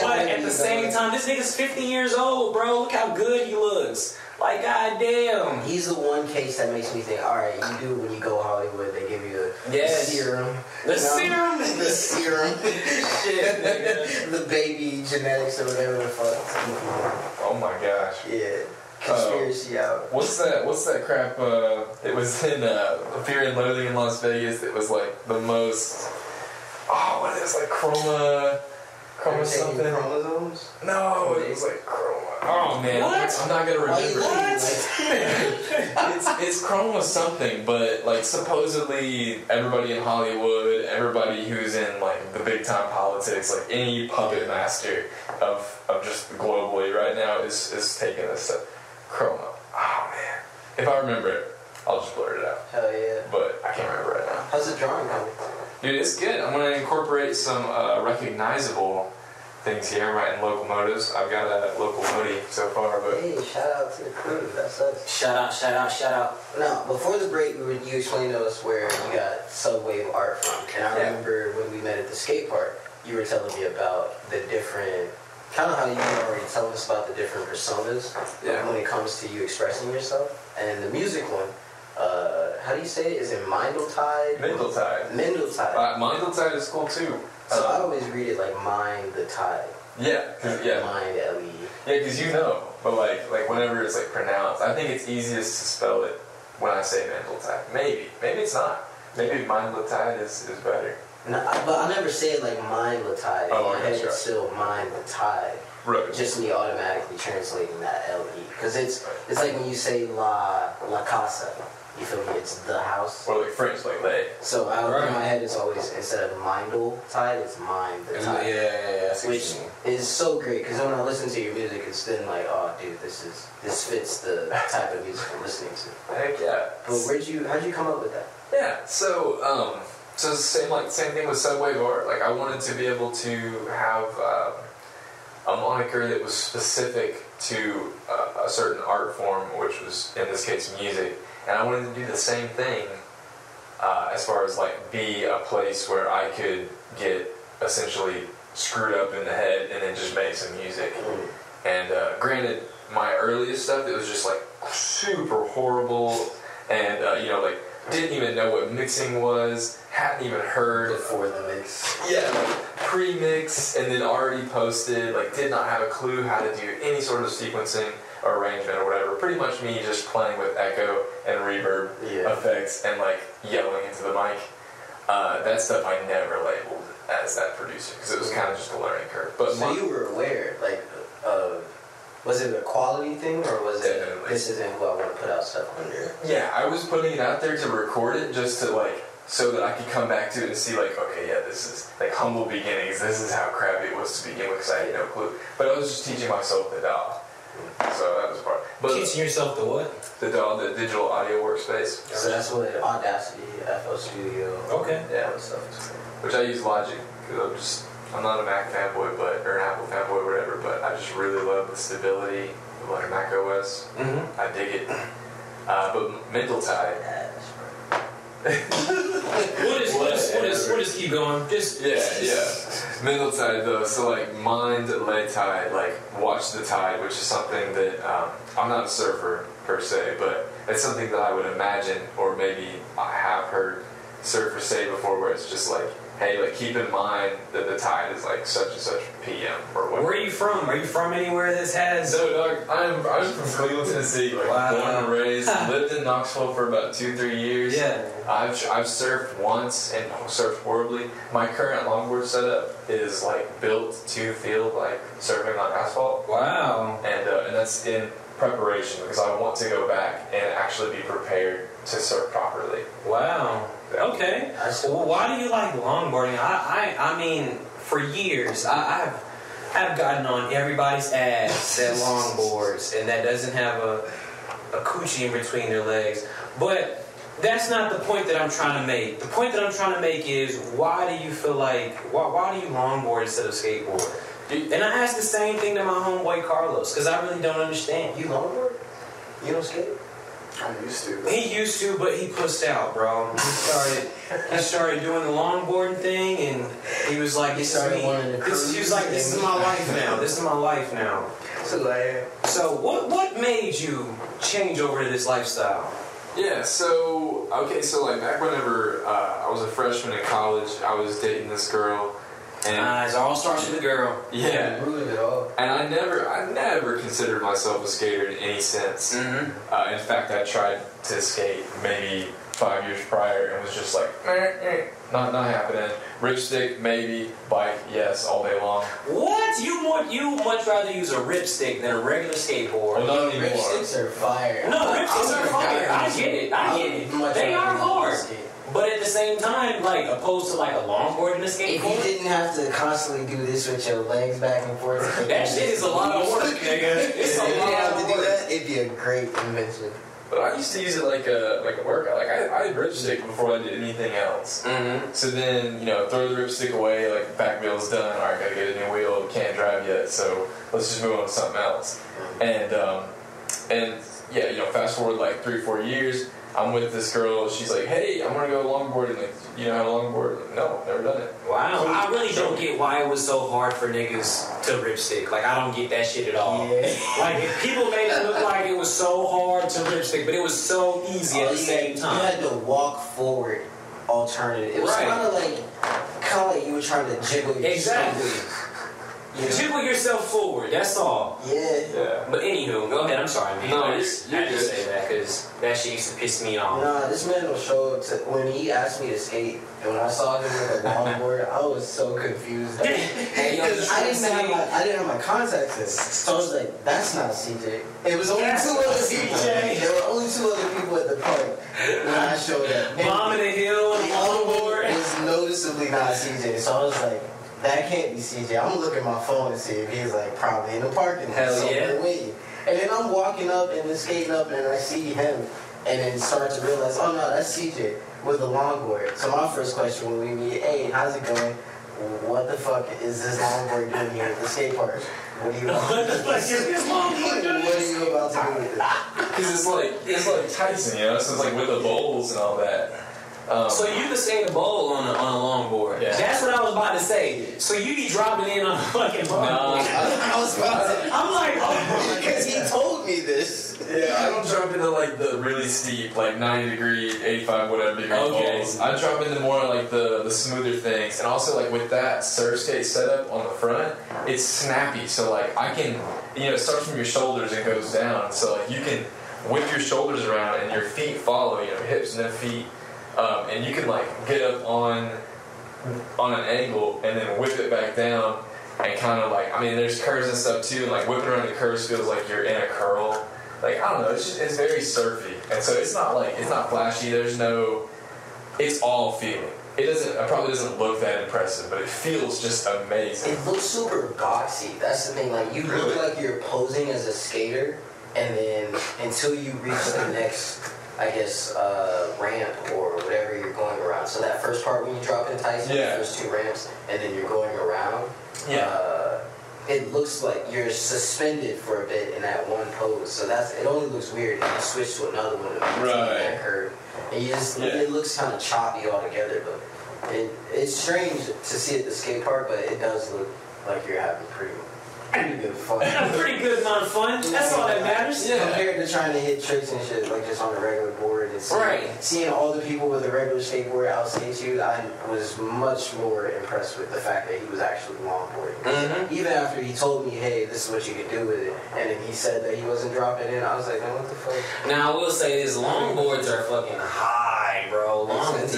But at the same time, this nigga's 50 years old, bro. Look how good he looks. Like, goddamn. He's the one case that makes me think, all right, you do when you go to Hollywood, they give you the serum. The serum? The serum. Shit, nigga. The baby genetics or whatever the fuck. Oh my gosh. Yeah. Conspiracy out. What's that crap? It was in Fear and Loathing in Las Vegas. It was like the most. Oh, what is it? Like chroma something? Chromosomes? No, it was like chroma. Oh man, What? I'm not gonna remember. What? It's chroma something, but like supposedly everybody in Hollywood, everybody who's in like the big time politics, like any puppet master of just globally right now is taking this stuff. Chroma. Oh man. If I remember it, I'll just blurt it out. Hell yeah. But I can't remember right now. How's the drawing coming? Dude, it's good. I'm gonna incorporate some recognizable things here. I'm writing locomotives. I've got a locomotive so far, but Hey, shout out to the crew. That's us. Shout out. Now, before the break, you explained to us where you got SubWave art from. And I remember when we met at the skate park, you were telling me about the different, kind of how you were already telling us about the different personas when it comes to you expressing yourself. And the music one, how do you say it? Is it Mindletide? Mindletide. Mindletide. Mindletide is cool too. So I always read it like Mind the Tide. Yeah. Mind L-E. Yeah, because you know, but like whenever it's like pronounced, I think it's easiest to spell it when I say Mindletide. Maybe it's not. Maybe Mindletide is better. No, but I never say it like Mindletide. Oh, In my head, sure. it's still Mind the Tide. Right. Just me automatically translating that L-E. Because it's like when you say La Casa. You feel me? It's the house. Or like French, like lay. So in my head, it's always, instead of Mindletide, it's Mind the Tide. Yeah. Which is so great, because when I listen to your music, it's then like, oh, dude, this fits the type of music I'm listening to. Heck yeah. But how'd you come up with that? Yeah. So it's the same thing with SubWave art. Like I wanted to be able to have a moniker that was specific to a certain art form, which was in this case music. And I wanted to do the same thing as far as like be a place where I could get essentially screwed up in the head and then just make some music. And granted, my earliest stuff, it was just like super horrible and like didn't even know what mixing was, hadn't even heard. Before the mix. Yeah, like pre-mix and then already posted, like did not have a clue how to do any sort of sequencing or arrangement or whatever. Pretty much me just playing with echo and reverb effects and like yelling into the mic. That stuff I never labeled as that producer because it was kind of just a learning curve. But so you were aware, like, was it a quality thing or was it this isn't who I want to put out stuff under? Yeah, I was putting it out there to record it just to like so that I could come back to it and see like, okay, yeah, this is like humble beginnings. This is how crappy it was to begin with because I had no clue. But I was just teaching myself the DAW. So that was part. But Teaching yourself the what? The DAW, the digital audio workspace. So that's what Audacity, FL Studio. Okay. Yeah, stuff is cool. Which I use Logic because I'm not a Mac fanboy, or an Apple fanboy, whatever. But I just really love the stability of like Mac OS. Mm-hmm. I dig it. But Mindletide. What is keep going? Mindletide though, so like mind lay tide, like watch the tide, which is something that I'm not a surfer per se, but it's something that I would imagine, or maybe I have heard surfers say before, where it's just like, hey, like keep in mind that the tide is like such and such PM or whatever. Where are you from? Are you from anywhere that has? No, dog. I'm from Cleveland, Tennessee. Like born and raised. Lived in Knoxville for about 2-3 years. Yeah. I've surfed once and surfed horribly. My current longboard setup is like built to feel like surfing on asphalt. Wow. And that's in preparation because I want to go back and actually be prepared to surf properly. Wow. Okay. Well, why do you like longboarding? I mean, for years, I've gotten on everybody's ass that longboards and that doesn't have a coochie in between their legs. But that's not the point that I'm trying to make. The point that I'm trying to make is why do you feel like, why do you longboard instead of skateboard? And I asked the same thing to my homeboy Carlos, because I really don't understand. You longboard? You don't skate? I used to. He used to, but he pussed out, bro. He started doing the longboarding thing, and he was like, "This is me." He was like, "This is my life now. This is my life now." So what made you change over to this lifestyle? Yeah, so like back whenever I was a freshman in college, I was dating this girl, and It all starts with a girl. yeah, Ruined it all. and I never considered myself a skater in any sense. Mm-hmm. In fact, I tried to skate maybe 5 years prior and was just like, not happening. Ripstick, maybe. Bike, yes, all day long. What? You much rather use a ripstick than a regular skateboard? Well, not anymore. Ripsticks are fire. No, ripsticks are fire. I get it. They are hard. But at the same time, like, opposed to like a longboard and a If skateboard, you didn't have to constantly do this with your legs back and forth, that shit is a lot of work, nigga. It's If a you didn't lot have of to do work. that, it'd be a great invention. But I used to use it like a workout. Like I ripstick before I did anything else. Mm-hmm. So then, throw the ripstick away, like the back wheel's done, alright, gotta get a new wheel, can't drive yet, so let's just move on to something else. And yeah, fast forward like 3 or 4 years, I'm with this girl, she's like, hey, I'm gonna go longboarding, like, you know how to longboard? Like, no, never done it. Wow. I really don't get why it was so hard for niggas to ripstick. Like, I don't get that shit at all. Yeah. Like, people made it look like it was so hard to ripstick, but it was so easy at the same You time. had to walk forward alternative. It was Right. kind of like you were trying to jiggle your Exactly. shoulders. You know? Jiggle yourself forward, that's all. Yeah. But anywho, go ahead, I'm sorry, man. No, I just you're had to good. say that because that shit used to piss me off. Nah, this man will show up to when he asked me to skate, and when I saw him with a longboard, I was so confused. Because I didn't have my contacts in, so I was like, "That's not CJ." It was only That's two not other people. CJ. There were only 2 other people at the park when I showed up. And Mom in the hill, the other one longboard. was noticeably not CJ, so I was like, "That can't be CJ." I'm gonna look at my phone and see if he's like probably in the parking lot Hell somewhere yeah. waiting. And then I'm walking up and then skating up and I see him and then start to realize, oh no, that's CJ with the longboard. So my first question when we meet, hey, how's it going? What the fuck is this longboard doing here at the skate park? What are you about What the fuck is this longboard doing? What are you about to do with it? Because it's like Tyson, so it's like with the bowls and all that. So you can skate a bowl on a longboard. Yeah. That's what I was about to say. So you be dropping in on a fucking bowl. I was about to. I'm like, oh. Because he told me this. Yeah, I don't jump into like the really steep, like 90 degree, 85, whatever degree Okay. bowls. I jump into more like the smoother things. And also like with that surf skate setup on the front, it's snappy. So like I can, it starts from your shoulders and goes down. So like you can whip your shoulders around and your feet follow, hips and then feet. And you can like get up on an angle and then whip it back down and kind of like, there's curves and stuff too, and like whipping around the curves feels like you're in a curl. Like, I don't know, it's very surfy. And so it's not flashy, it's all feeling. It probably doesn't look that impressive, but it feels just amazing. It looks super boxy. That's the thing. Like you look like you're posing as a skater, and then until you reach the next, I guess, ramp or whatever you're going around. So that first part when you drop in Tyson, Yeah. there's 2 ramps, and then you're going around. It looks like you're suspended for a bit in that one pose. So it only looks weird if you switch to another one and that curve. And it looks kind of choppy altogether, but it's strange to see at the skate park, but it does look like you're having pretty good fun. Pretty good amount of fun. That's all that matters. Yeah. Compared to trying to hit tricks and shit, like just on a regular board and seeing all the people with a regular skateboard outskate you, I was much more impressed with the fact that he was actually longboarding. Mm-hmm. Even after he told me, hey, this is what you can do with it, and then he said that he wasn't dropping in, I was like, man, what the fuck? Now I will say this: longboards are fucking high, bro. Longboards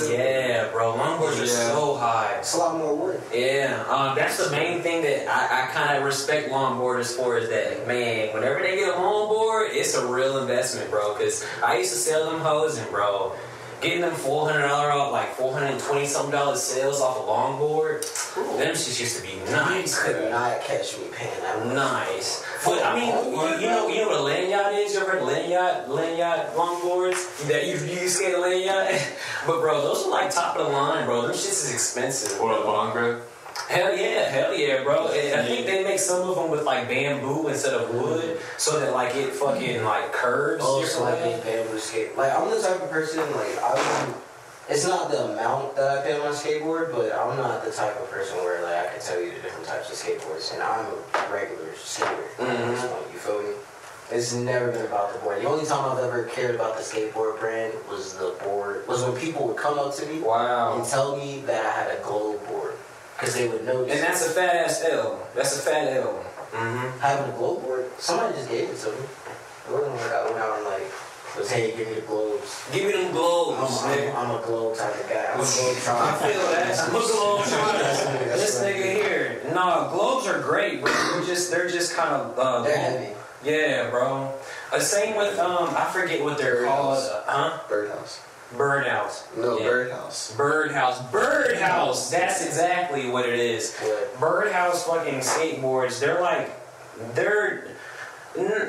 are so high. It's a lot more wood. Yeah, that's the main thing that I kind of respect longboarders for is that, man, whenever they get a longboard, it's a real investment, bro. Because I used to sell them hoes, and bro, getting them $400 off, like $420 something sales off a longboard, them shits used to be nice. You could not catch me paying that much. Nice. But I mean, you know what a lanyard is? You ever heard of lanyard longboards? That you skate a lanyard? But bro, those are like top of the line, bro. Them shits is expensive. Or a long grip. Hell yeah, bro. And I think they make some of them with like bamboo instead of wood, so that like it fucking like curves. Oh, so like a bamboo skate. Like I'm the type of person like it's not the amount that I pay on my skateboard, but I'm not the type of person where like I can tell you the different types of skateboards, and I'm a regular skater. You feel me? It's never been about the board. The only time I've ever cared about the skateboard brand was when people would come up to me and tell me that I had a globe board. Because they would notice. And that's a fat ass L. That's a fat L. Having a globe board, somebody just gave it to me. It wasn't like I went out and like was, hey, give me the globes. Give me them globes, nigga. I'm a globe type of guy. I'm a globe trying. I feel that. I'm a globe trying. This nigga here. Nah, globes are great, but they're just kind of they're heavy. Yeah, bro. Same with I forget what they're called. Birdhouse. Birdhouse. No, yeah. Birdhouse. Birdhouse. That's exactly what it is. What? Birdhouse fucking skateboards. They're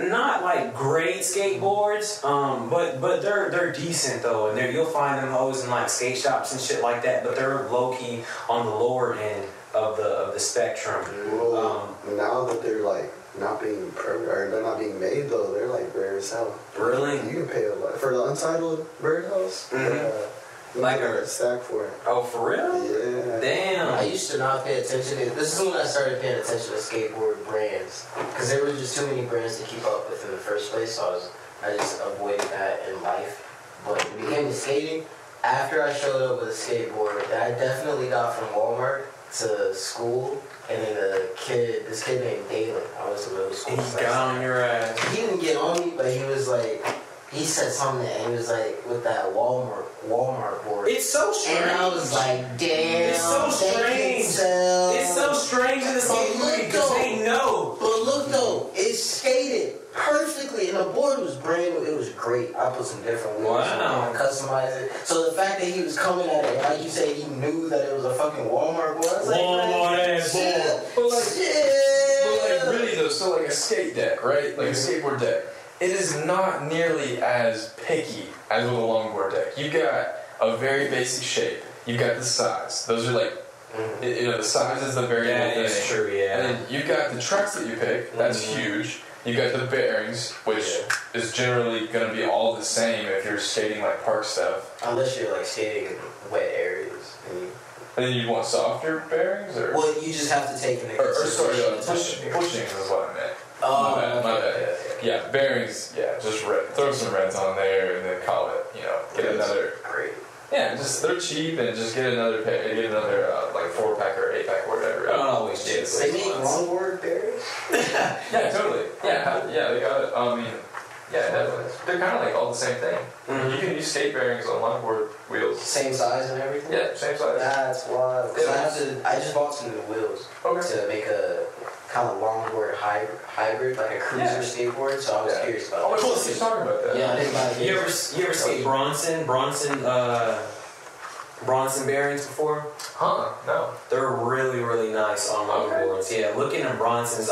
not like great skateboards, but they're decent though, and you'll find them hoes in like skate shops and shit like that. But they're low key on the lower end of the spectrum. Well, now that they're like not being they're not being made though, they're like rare as hell. Really? You can pay a lot for the untitled Birdhouse. Like a stack for it. Oh, for real? Yeah. Damn. I used to not pay attention to. This is when I started paying attention to skateboard brands, because there were just too many brands to keep up with in the first place. So I just avoided that in life. But it became skating after I showed up with a skateboard that I definitely got from Walmart to school. And then this kid named Dalen, I was in middle school. He got on your ass. He didn't get on me, but he was like, he said something, and he was like, with that Walmart board. It's so strange. And I was like, damn. It's so strange. It's so strange in the skateboarding because they know. But look though, it skated perfectly, and the board was brand new. It was great. I put some different wheels and customized it. So the fact that he was coming at it, like you say, he knew that it was a fucking Walmart board. I was Walmart ass board. But like really though, so like a skate deck, right? Like a skateboard deck. It is not nearly as picky as with a longboard deck. You got a very basic shape. You got the size. Those are like, the size is the variable thing. That's true, yeah. And then you got the trucks that you pick. That's huge. You got the bearings, which is generally going to be all the same if you're skating like park stuff. Unless you're like skating in wet areas. And then you want softer bearings, or well, you just have to take an bushings is what I meant. Oh, my bad. Yeah, bearings. Yeah, just throw some reds on there and then call it. Get another. Great. Yeah, just they're cheap and just get another like 4-pack or 8-pack or whatever. I don't always do. They make longboard bearings. Yeah, totally. Yeah, they got it. I mean, yeah, they're kind of like all the same thing. You can use skate bearings on longboard wheels. Same size and everything. Yeah, same size. That's wild. I just bought some new wheels to make a kind of longboard hybrid, like a cruiser skateboard. So I was curious about. Oh, I was just talking about that. Yeah, I didn't buy it. You ever skate Bronson bearings before? Huh? No. They're really, really nice on longboards. Yeah, looking at Bronsons,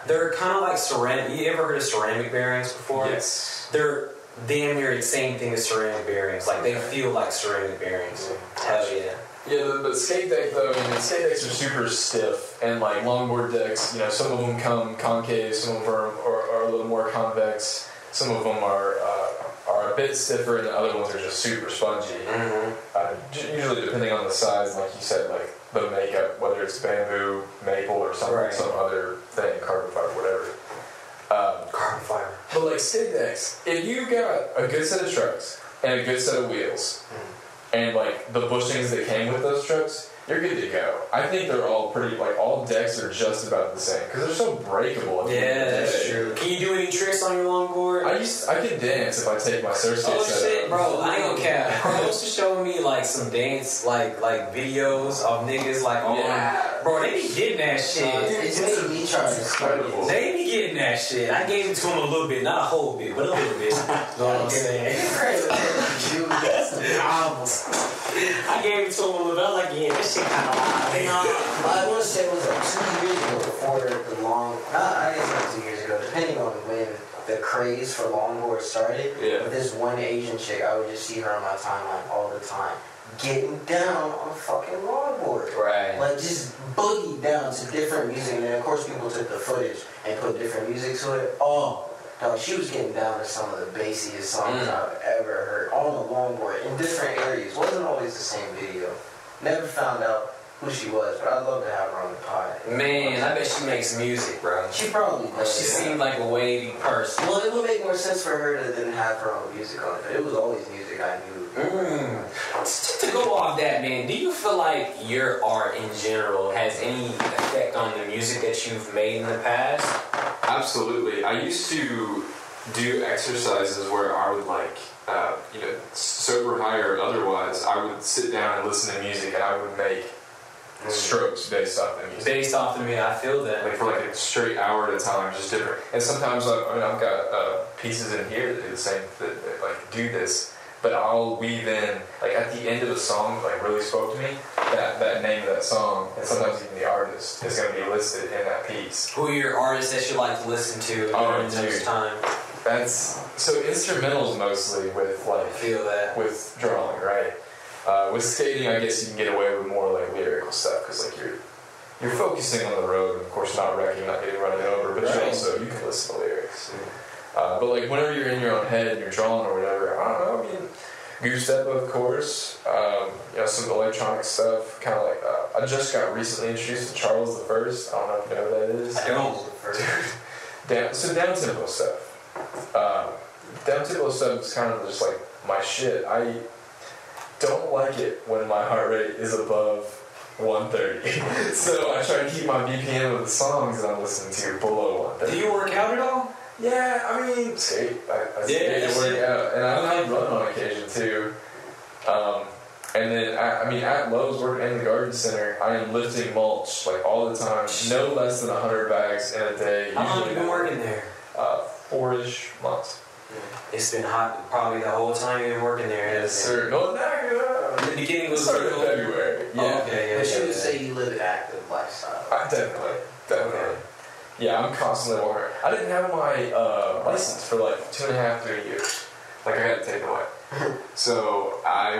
they're kind of like ceramic. You ever heard of ceramic bearings before? Yes. They're damn near the same thing as ceramic bearings. Like they feel like ceramic bearings. Hell yeah. Yeah, but skate deck though, skate decks are super stiff, and like longboard decks, some of them come concave, some of them are a little more convex, some of them are a bit stiffer, and the other ones are just super spongy. Usually depending on the size, like you said, like the makeup, whether it's bamboo, maple, or some other thing, carbon fiber, whatever. Carbon fiber. But like skate decks, if you got a good set of trucks and a good set of wheels, and like the bushings that came with those trucks, you're good to go. I think they're all pretty, like all decks are just about the same because they're so breakable. Yeah, that's true. Can you do any tricks on your longboard? I can dance if I take my surf skate set shit, up. bro! I ain't gonna cap. Carlos was showing me like some dance, like videos of niggas like on. Bro, they be getting that shit. It's made me try to. They be getting that shit. I gave it to him a little bit, not a whole bit, but a little bit. You know what I'm saying? I gave it to him a little bit. I was like, yeah, this shit kind of wild. I want to say it was like 2 years ago before the I guess not 2 years ago, depending on when the craze for longboards started. Yeah. But this one Asian chick, I would just see her on my timeline all the time. getting down on a fucking longboard. Right. Like, just boogie down to different music. And then, of course, people took the footage and put different music to it. Oh, dog, she was getting down to some of the bassiest songs I've ever heard on a longboard in different areas. Wasn't always the same video. Never found out who she was, but I'd love to have her on the pod. Man, I bet she makes music, bro. She probably does. She seemed like a wavy person. Well, it would make more sense for her to then have her own music on it. But it was always music I knew. To go off that, man, do you feel like your art in general has any effect on the music that you've made in the past? Absolutely. I used to do exercises where I would sober, high or otherwise, I would sit down and listen to music and I would make strokes based off the music. Based off the music, I feel that. Like for like a straight hour at a time, just different. And sometimes I've got pieces in here that do the same, that like do this. But I'll weave in, like at the end of a song, like really spoke to me, that name of that song, and sometimes even the artist is going to be listed in that piece. Who are your artists that you like to listen to during those times? That's so instrumentals mostly with like feel that with drawing, right? With skating, I guess you can get away with more like lyrical stuff because like you're focusing on the road, and of course not wrecking, not getting run over, but you can listen to lyrics. But like whenever you're in your own head and you're drawing or whatever, I don't know. I mean, Goose-Step, of course. Some electronic stuff. Kind of like I just got recently introduced to Charles the First. I don't know if you know what that is. I don't. Down tempo stuff. Down tempo stuff is kind of just like my shit. I don't like it when my heart rate is above 130. So I try to keep my BPM of the songs that I'm listening to below 130. Do you work out at all? Yeah, I mean, skate. I skate and work out, and I run on occasion too. And then at Lowe's, working in the garden center, I am lifting mulch like all the time. No less than 100 bags in a day. How long have you been working there? 4-ish months. It's been hot probably the whole time you've been working there. Yes, sir. No, the beginning was started in February. Yeah. Oh, okay. But you would say you live an active lifestyle. Definitely. Okay. Yeah, I'm constantly walking around. I didn't have my license for like 2.5, 3 years. Like I got to take it away. So I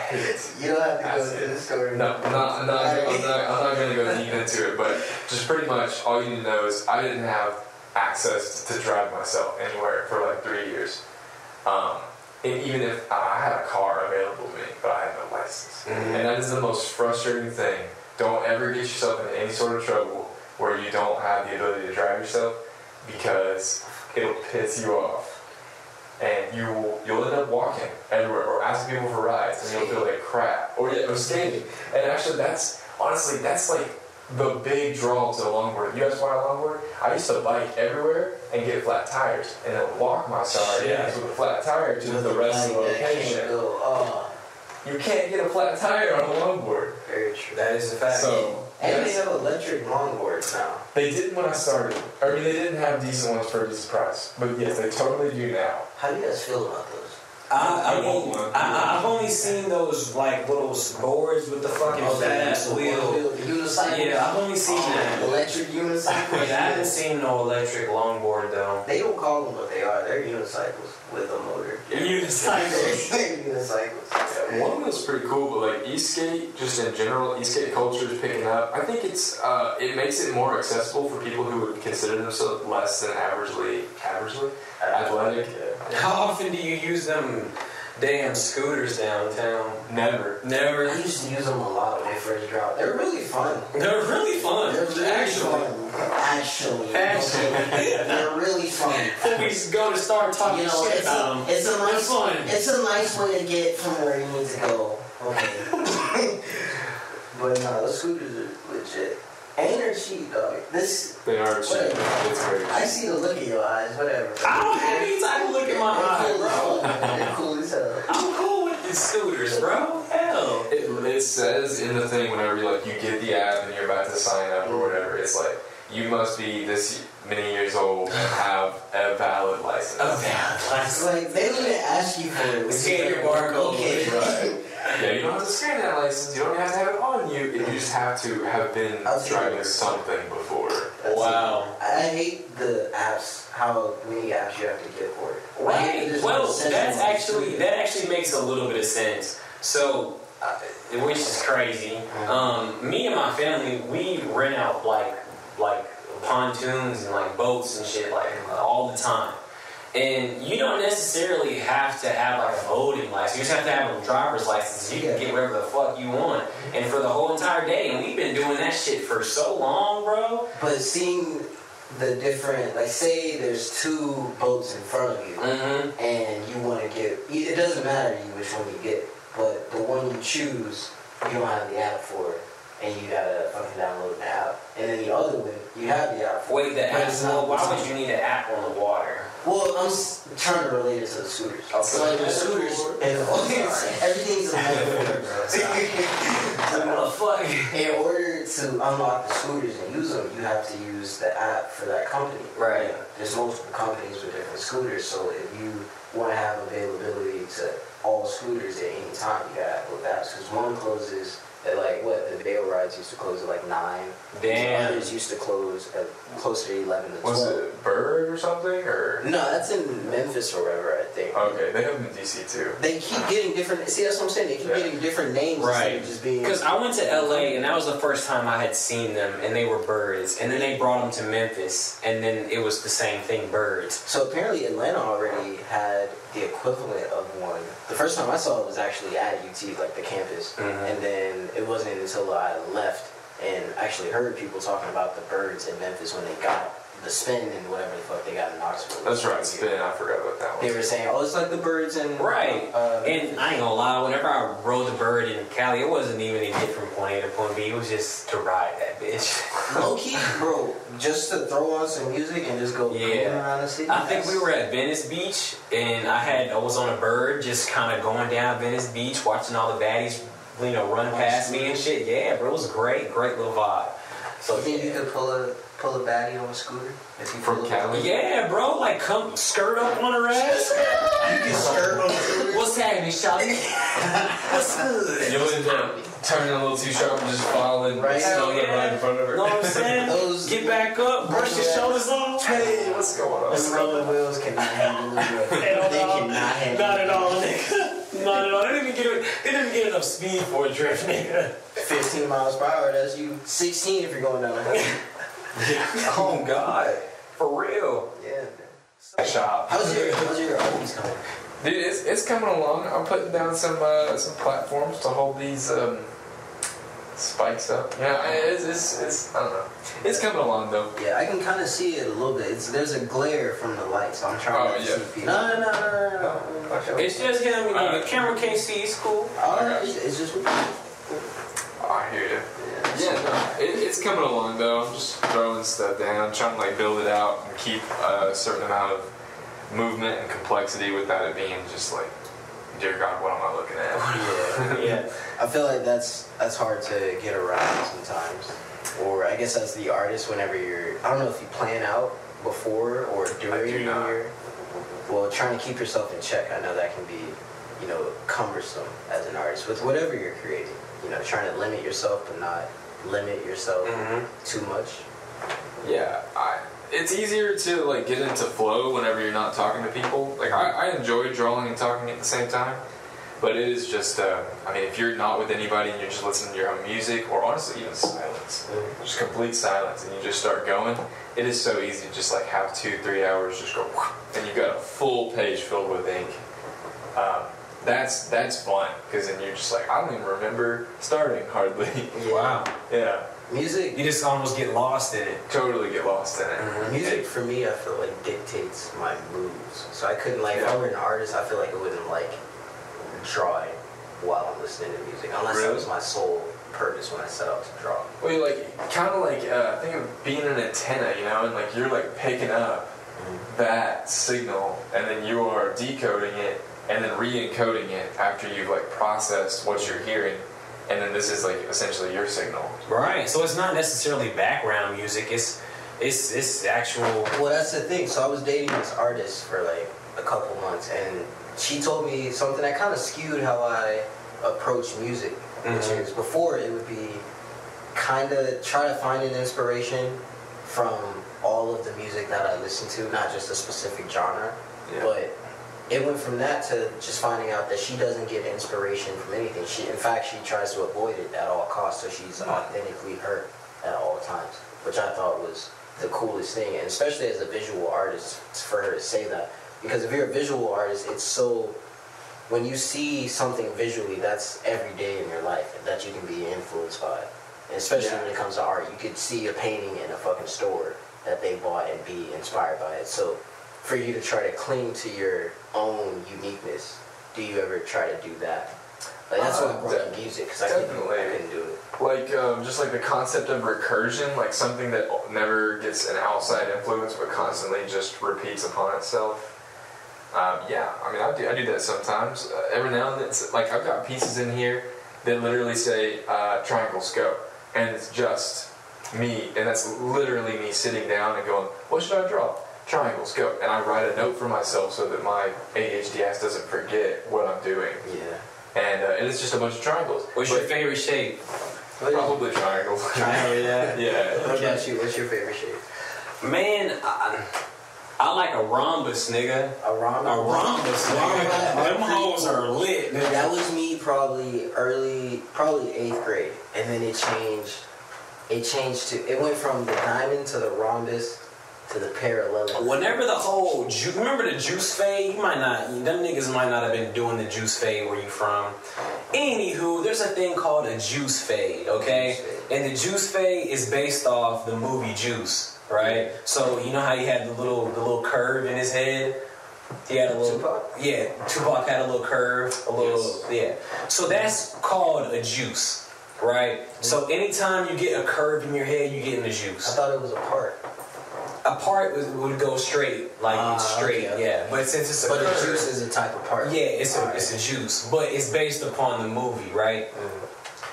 hate it. You don't have to go into the story. No, I'm not going to go deep into it, but just pretty much all you need to know is I didn't have access to drive myself anywhere for like 3 years. And even if I had a car available to me, but I had no license. And that is the most frustrating thing. Don't ever get yourself into any sort of trouble where you don't have the ability to drive yourself, because it'll piss you off. And you'll end up walking everywhere or asking people for rides, and you'll feel like crap. Or skating. And actually that's like the big draw to the longboard. You guys buy a longboard? I used to bike everywhere and get flat tires, and then walk my side with a flat tire to the rest of the location. You can't get a flat tire on a longboard. Very true. That is a fact. And they have electric longboards now. They didn't when I started. I mean, they didn't have decent ones for a decent price. But yes, they totally do now. How do you guys feel about those? I've only seen those like little boards with the fucking fast wheel. Unicycle? Yeah, I've only seen that. Electric unicycle? Yeah, I haven't seen no electric longboard though. They don't call them what they are. They're unicycles with a motor. Unicycles. Unicycles. Yeah, one of them's pretty cool, but like e-skate, just in general, e-skate culture is picking up. I think it makes it more accessible for people who would consider themselves less than averagely athletic. How often do you use them damn scooters downtown? Never. I used to use them a lot when they first dropped. They're really fun. They're really fun. They're really Actually. They're really fun. Before we just go to start talking shit about them. It's a nice way to get from where you need to go. Okay. But no, those scooters are legit. And they're cheap, dog. They are cheap. It's great. I see the look in your eyes, whatever. I don't have any type of look in my eyes, bro. They're cool as hell. I'm cool with these scooters, bro. Hell. It says in the thing whenever you get the app and you're about to sign up or whatever, it's like, you must be this many years old and have a valid license. A valid license. Like, they don't even ask you for it. Scan your barcode. Okay. Right. Yeah, you don't have to scan that license. You don't have to have it on you. You just have to have been driving something before. Wow. I hate the apps, how many apps you have to get for it. Right. Well, that actually makes a little bit of sense. So, which is crazy. Me and my family, we rent out like pontoons and like boats and shit like all the time. And you don't necessarily have to have like a boating license. You just have to have a driver's license. You can get whatever the fuck you want. And for the whole entire day. And we've been doing that shit for so long, bro. But seeing the different, like say there's two boats in front of you, and you want to get, it doesn't matter to you which one you get, but the one you choose, you don't have the app for it. And you gotta fucking download the app. And then the other one, you have the app for it. Wait, the app? Well, why would you need an app on the water? Well, I'm trying to relate it to the scooters. So like the scooters, and everything's a metaphor, bro. In order to unlock the scooters and use them, you have to use the app for that company. Right. There's multiple companies with different scooters, so if you want to have availability to all scooters at any time, you gotta have those apps. Because one closes at like the Vail rides used to close at like 9. Damn. Others used to close at closer to 11 to 12. Was it Bird or something, or? No, that's in Memphis or wherever, I think. Okay, they have them in DC too. They keep getting different. See, that's what I'm saying. They keep getting different names right? Instead of just being. Because I went to LA and that was the first time I had seen them, and they were birds. And then they brought them to Memphis, and then it was the same thing, birds. So apparently Atlanta already had the equivalent of one. The first time I saw it was actually at UT, like the campus, and then it wasn't until I left and actually heard people talking about the birds in Memphis when they got the spin and whatever the fuck they got in Knoxville. That's right, spin. I forgot about that one. They were saying, "Oh, it's like the birds in right." And I ain't gonna lie, whenever I rode the bird in Cali, it wasn't even a get from point A to point B. It was just to ride that bitch. Low key, bro, just to throw on some music and just go around the city. I think we were at Venice Beach, and I was on a bird, just kind of going down Venice Beach, watching all the baddies, run past me and shit. Yeah, bro, it was great little vibe. So you think you could pull a baddie on a scooter? If you From Cali? Yeah, bro, like come skirt up on her ass. You can skirt on a scooter. What's happening, shawty? What's good? You'll end up turning a little too sharp and just falling right in front of her. Know what I'm saying? Get back up, brush your shoulders off. Hey, what's going on? The rolling wheels cannot handle it. They cannot handle it. Not at all, nigga. Not at all. They didn't get enough speed for a drift, nigga. 15 miles per hour, that's you. 16 if you're going down the hill. Oh, God. For real. Yeah. Shop. How's your hobbies coming? Dude, it's coming along. I'm putting down some platforms to hold these spikes up. Yeah, it's I don't know. It's coming along though. Yeah, I can kind of see it a little bit. There's a glare from the light, so I'm trying to see. No. It's just him. The camera can't see. It's cool. It's just. I hear you. Yeah, it's coming along though. I'm just throwing stuff down, trying to build it out and keep a certain amount of movement and complexity without it being just like, dear God, what am I looking at? Yeah. I feel like that's hard to get around sometimes. Or I guess as the artist, whenever I don't know if you plan out before or during your, well, trying to keep yourself in check. I know that can be, cumbersome as an artist with whatever you're creating. Trying to limit yourself but not limit yourself too much. Yeah, it's easier to get into flow whenever you're not talking to people. I enjoy drawing and talking at the same time, but it is just if you're not with anybody and you're just listening to your own music, or honestly even silence, just complete silence, and you just start going, it is so easy to just have 2-3 hours just go, and you've got a full page filled with ink. That's fun, because then you're just I don't even remember starting hardly. Wow. Yeah. Music, you just almost get lost in it. Totally get lost in it. Music for me, I feel dictates my moods. So I couldn't if I were an artist, I feel it wouldn't draw it while I'm listening to music, unless that was my sole purpose when I set out to draw. Well, you kind of think of being an antenna, and you're picking up that signal, and then you are decoding it and then re-encoding it after you've processed what you're hearing, and then this is essentially your signal. Right. So it's not necessarily background music. It's actual. Well, that's the thing. So I was dating this artist for a couple months, and she told me something that kind of skewed how I approach music, which is before it would be kind of try to find an inspiration from all of the music that I listen to, not just a specific genre, but it went from that to just finding out that she doesn't get inspiration from anything. In fact, she tries to avoid it at all costs, so she's authentically her at all times, which I thought was the coolest thing, and especially as a visual artist, for her to say that. Because if you're a visual artist, it's so, when you see something visually, that's every day in your life that you can be influenced by. And especially when it comes to art, you could see a painting in a fucking store that they bought and be inspired by it. So for you to try to cling to your own uniqueness, do you ever try to do that? Like, that's why I brought up music, because I couldn't do it. Like, just like the concept of recursion, like something that never gets an outside influence but constantly just repeats upon itself. Yeah, I mean, I do that sometimes. Every now and then, it's like I've got pieces in here that literally say triangle scope, and it's just me, and that's literally me sitting down and going, what should I draw? Triangle scope, and I write a note for myself so that my ADHD ass doesn't forget what I'm doing. Yeah. And it's just a bunch of triangles. What's your favorite shape? Probably triangle. Triangle, yeah. Yeah. What about you? What's your favorite shape? Man, I like a rhombus, nigga. A rhombus? A rhombus, nigga. Them hoes are lit, nigga. That was me probably 8th grade, and then it changed. It went from the diamond to the rhombus to the parallelogram. Whenever the whole remember the juice fade? Them niggas might not have been doing the juice fade where you from. Anywho, there's a thing called a juice fade, okay? And the juice fade is based off the movie Juice, right? So you know how he had the little curve in his head? He had a little Tupac? Yeah, Tupac had a little curve, yeah. So that's called a juice, right? So anytime you get a curve in your head, you get in the juice. I thought it was a part. A part would go straight, it's straight, okay. Yeah. But since it's a But curve, a juice is a type of part. yeah, it's a juice, but it's based upon the movie, right? Mm-hmm.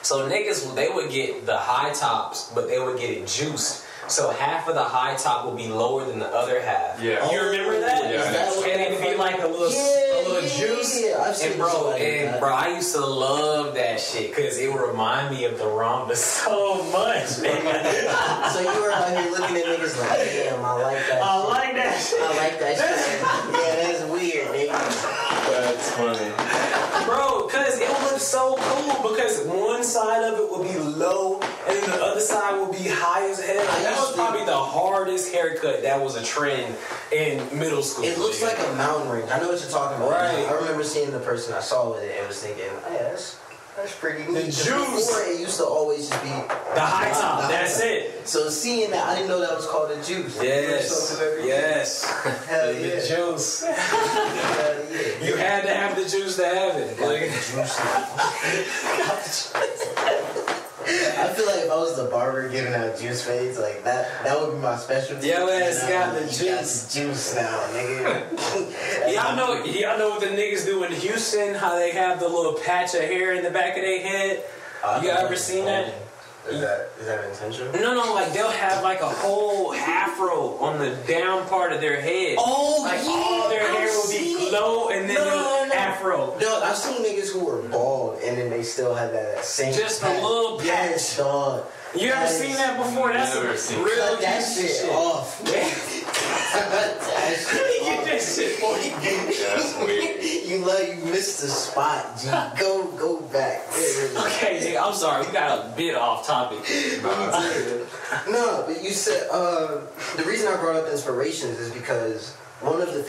So niggas, they would get the high tops, but they would get it juiced. So half of the high top will be lower than the other half. Yeah. You remember that? Yeah. And it'd be like a little juice. Yeah, I've seen And bro, that. I used to love that shit because it would remind me of the rhombus so much, nigga. So you were out here looking at niggas like, damn, I like that. I like that shit. I like that shit. Yeah, that's weird, nigga. That's funny. Bro, because it would look so cool because one side of it would be low and then the other side would be high as hell. That was probably the hardest haircut that was a trend in middle school. It looks like a mountain range. I know what you're talking about. Right. I remember seeing the person I saw with it and was thinking, yeah, that's pretty neat. The Because juice. before, it used to always just be the high top. That's it. So seeing that, I didn't know that was called a juice. Yes. Yes. Hell The yeah. juice. Hell yeah. You had to have the juice to have it. Got the Like, juice. I feel like if I was the barber giving out juice fades, like that would be my specialty. Yo ass And got the you juice. Got the juice now, nigga. y'all know what the niggas do in Houston? How they have the little patch of hair in the back of their head? You ever seen that? Is that intentional? No, like they'll have like a whole afro on the down part of their head. Oh, like yeah, all their hair will be low and then afro. No, I've seen niggas who were bald and then they still had that same Just a patch. little patch. Yes, dog. You ever seen that before? That's Never a seen real Cut that Houston shit off. Yeah. Cut that shit Get off. that shit for you. That's weird. You missed the spot, G. Go back. Okay, nigga, I'm sorry. We got a bit off topic. No, but you said the reason I brought up inspirations is because one of the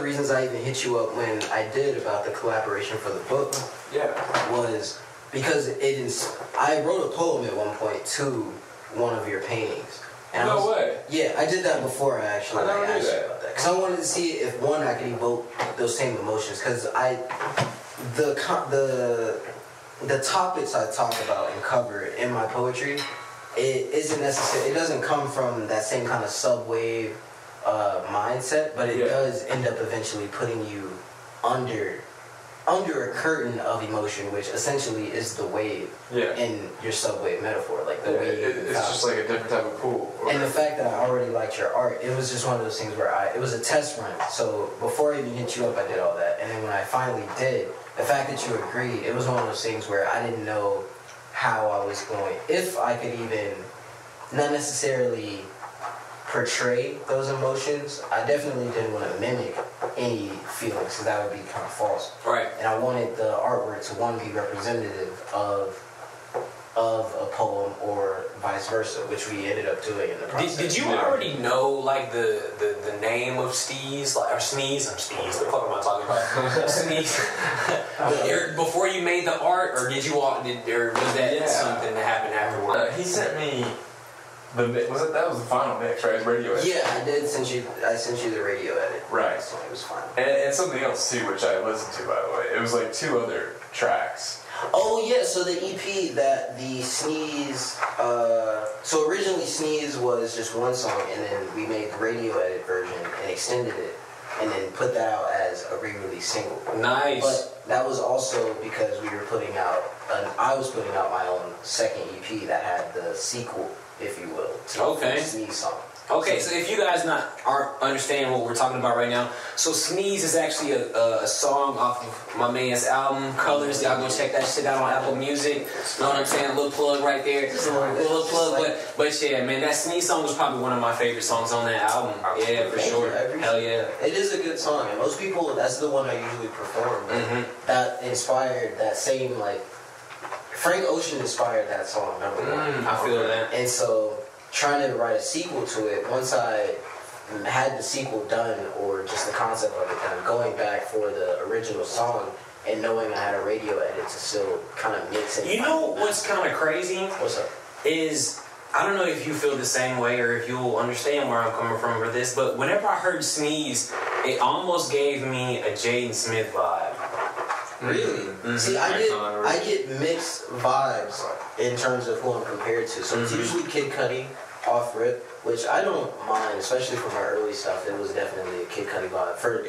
reasons I even hit you up when I did about the collaboration for the book was because I wrote a poem at one point to one of your paintings. And No way. Yeah, I did that before I actually I never knew asked you that. about that. Because I wanted to see if I could evoke those same emotions. Because the topics I talk about and cover in my poetry, it doesn't come from that same kind of SubWave mindset, but it does end up eventually putting you under a curtain of emotion, which essentially is the wave in your SubWave metaphor, like the wave. It's just like a different type of pool. And the fact that I already liked your art, it was just one of those things where it was a test run. So before I even hit you up, I did all that. And then when I finally did, the fact that you agreed, it was one of those things where I didn't know how I was going, if I could even, not necessarily portray those emotions. I definitely didn't want to mimic any feelings, because that would be kind of false. Right. And I wanted the artwork to, one, be representative of a poem or vice versa, which we ended up doing in the process. Did you already know like the name of Sneeze, like, or Sneeze? What the fuck am I talking about? Sneeze. Before you made the art, or did you or was that something that happened afterward? He sent me that was the final mix, right? It was radio edit. Yeah, I sent you the radio edit. Right. So it was fine. And something else too, which I listened to, by the way. It was like 2 other tracks. Oh yeah, so the EP that the Sneeze, so originally Sneeze was just one song, and then we made the radio edit version and extended it, and then put that out as a re-release single. Nice. But that was also because we were I was putting out my own second EP that had the sequel, if you will, to the Sneeze song. Okay, so if you guys aren't understanding what we're talking about right now, so Sneeze is actually a song off of my man's album, Colors. Y'all go check that shit out on Apple Music. Know what I'm saying? A little plug right there. A little plug, but yeah, man, that Sneeze song was probably one of my favorite songs on that album. Yeah, for sure. Hell yeah. It is a good song, and most people, that's the one I usually perform. That inspired that same, like, Frank Ocean inspired that song, number one. I feel that. And so, trying to write a sequel to it, once I had the sequel done, or just the concept of it done, going back for the original song and knowing I had a radio edit to still kind of mix it. You know what's kind of crazy? What's up? Is, I don't know if you feel the same way or if you'll understand where I'm coming from for this, but whenever I heard Sneeze, it almost gave me a Jaden Smith vibe. Really? See, I get mixed vibes in terms of who I'm compared to. So it's usually Kid Cudi off rip, which I don't mind, especially for my early stuff. It was definitely a Kid Cudi vibe. For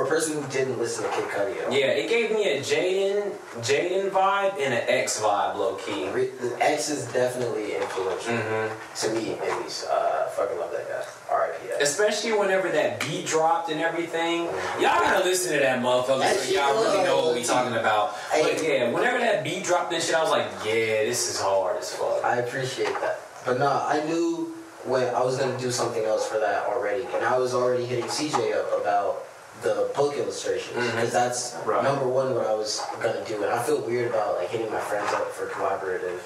a person who didn't listen to Kid Cudi at all. Yeah, it gave me a Jaden vibe and an X vibe, low key. The X is definitely influential to me, at least. Fucking love that guy. R.I.P. Especially whenever that beat dropped and everything. Y'all gotta listen to that motherfucker so y'all really know what we talking about. But yeah, whenever that beat dropped and shit, I was like, yeah, this is hard as fuck. I appreciate that. But nah, I knew when I was gonna do something else for that already, and I was already hitting CJ up about the book illustrations, because that's number one what I was gonna do. And I feel weird about like hitting my friends up for collaborative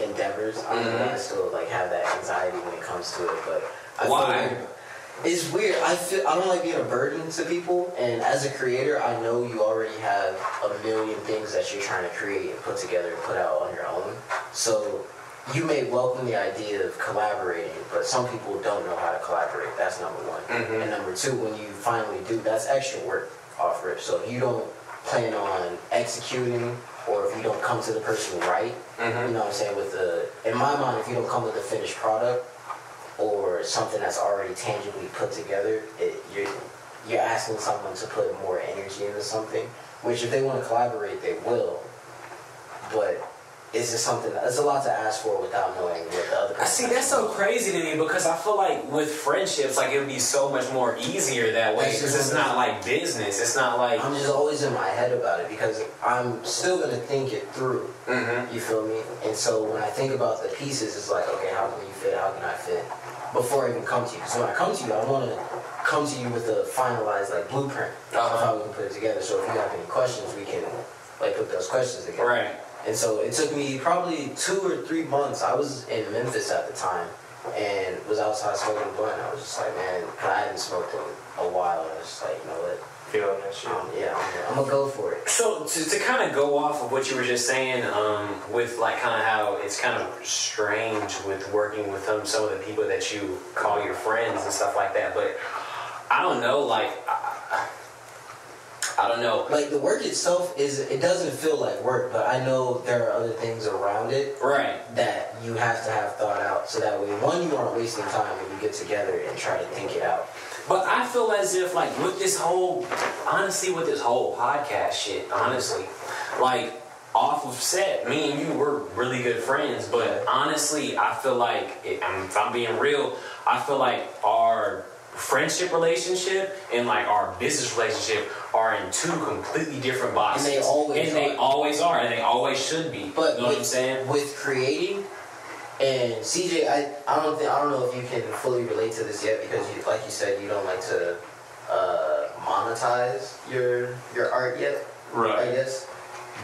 endeavors. I don't know, I still like have that anxiety when it comes to it, but I feel weird. It's weird. I don't like being a burden to people, and as a creator, I know you already have a million things that you're trying to create and put together and put out on your own. So you may welcome the idea of collaborating, but some people don't know how to collaborate. That's number one. And number two, when you finally do, that's extra work off rip. So if you don't plan on executing, or if you don't come to the person right, you know what I'm saying, in my mind, if you don't come with a finished product, or something that's already tangibly put together, you're asking someone to put more energy into something, which if they want to collaborate, they will, but it's just something that's a lot to ask for without knowing what the other person. See, that's so crazy to me, because I feel like with friendships, like it would be so much more easier that way, because it's not like business. It's not like I'm just always in my head about it, because I'm still gonna think it through. You feel me? And so when I think about the pieces, it's like, okay, how can you fit? How can I fit? Before I even come to you, because when I come to you, I want to come to you with a finalized like blueprint of how we can put it together. So if you have any questions, we can like put those questions together. Right. And so it took me probably 2 or 3 months. I was in Memphis at the time and was outside smoking a blunt. I was just like, man, I hadn't smoked in a while. And I was just like, you know what? Feeling that shit. I'm gonna go for it. So to kind of go off of what you were just saying, with like kind of how it's kind of strange with working with some of the people that you call your friends and stuff like that, but I don't know, like I don't know. Like the work itself it doesn't feel like work, but I know there are other things around it, that you have to have thought out, so that way, one, you aren't wasting time when you get together and try to think it out. But I feel as if, like, with this whole podcast shit, honestly, like, off of set, me and you were really good friends, but honestly, I feel like, if I'm being real, I feel like our friendship relationship and, like, our business relationship are in 2 completely different boxes. And they always are. And they always should be. But you know what I'm saying? With creating, and CJ, I don't know if you can fully relate to this yet, because like you said, you don't like to monetize your art yet. Right. I guess.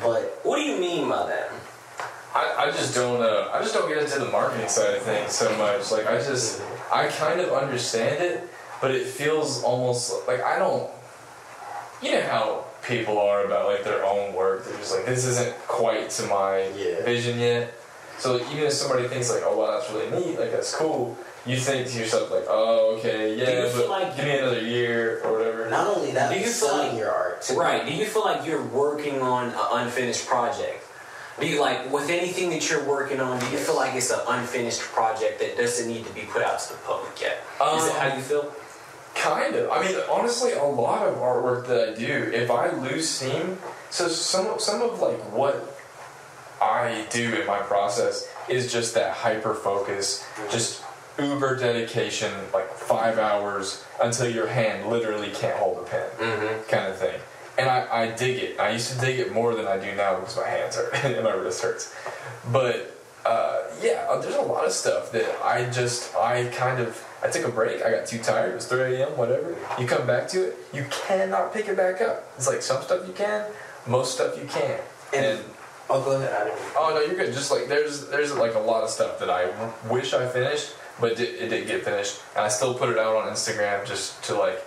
But What do you mean by that? I just don't get into the marketing side of things so much. Like I kind of understand it, but it feels almost like I don't. You know how people are about like their own work. They're just like, this isn't quite to my vision yet. So even if somebody thinks like, oh wow, that's really neat, like that's cool, you think to yourself like, oh okay, yeah, but like, give me another year or whatever. not only that, Do you but feel selling like- your art too. Right. Do you feel like you're working on an unfinished project? Do you like with anything that you're working on? Do you feel like it's an unfinished project that doesn't need to be put out to the public yet? Is that how you feel? Kind of. I mean, honestly, a lot of artwork that I do, if I lose steam, so some of like what I do in my process is just that hyper focus, just uber dedication, like 5 hours until your hand literally can't hold a pen, kind of thing. And I dig it. I used to dig it more than I do now because my hands hurt and my wrist hurts. But yeah, there's a lot of stuff that I took a break. I got too tired. It was 3 a.m., whatever. You come back to it, you cannot pick it back up. It's like some stuff you can, most stuff you can't. And Oh, go ahead. oh no, you're good. Just like there's like a lot of stuff that I wish I finished, but it didn't get finished, and I still put it out on Instagram just to like.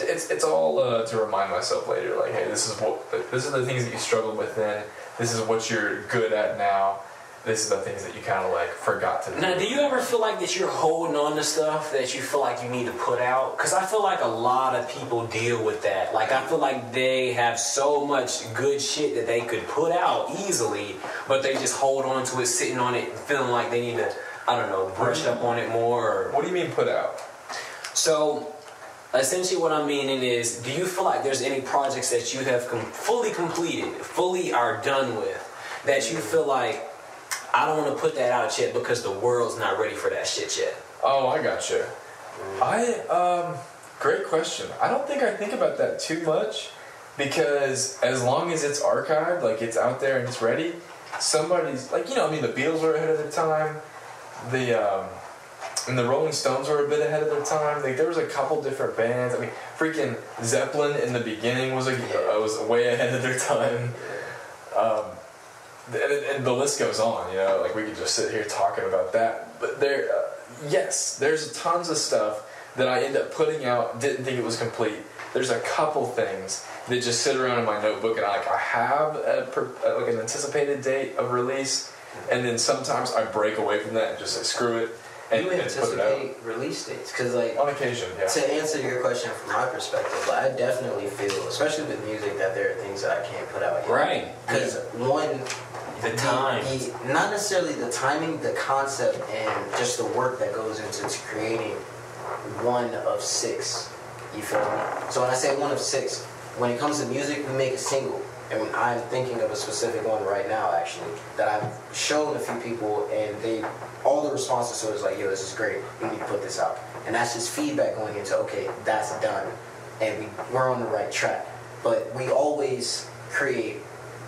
It's all to remind myself later, like, hey, this is the things that you struggled with then. This is what you're good at now. This is the things that you kind of like forgot to do. Now, do you ever feel like that you're holding on to stuff that you feel like you need to put out? Because I feel like a lot of people deal with that. Like, I feel like they have so much good shit that they could put out easily, but they just hold on to it, sitting on it, feeling like they need to, I don't know, brush up on it more. Or... What do you mean put out? So, essentially what I'm meaning is, do you feel like there's any projects that you have fully completed, fully are done with, that you feel like, I don't want to put that out yet because the world's not ready for that shit yet? Oh, I gotcha. Great question. I don't think I think about that too much because as long as it's archived, like it's out there and it's ready, somebody's like, I mean, the Beatles were ahead of their time. And the Rolling Stones were a bit ahead of their time. Like there was a couple different bands. I mean, freaking Zeppelin in the beginning was way ahead of their time. And the list goes on, like we could just sit here talking about that. But there's tons of stuff that I end up putting out, didn't think it was complete. There's a couple things that just sit around in my notebook and I have an anticipated date of release, and then sometimes I break away from that and just say screw it and you put it anticipate out. release dates? Because like On occasion, yeah. to answer your question from my perspective, I definitely feel, especially with music, that there are things that I can't put out yet. Right. Because one, The time. not necessarily the timing, the concept, and just the work that goes into creating one of six. You feel me? So when I say one of six, when it comes to music, we make a single. And I'm thinking of a specific one right now, actually, that I've shown a few people, and all the responses to it is like, yo, this is great, we need to put this out. And that's just feedback going into, okay, that's done, and we're on the right track. But we always create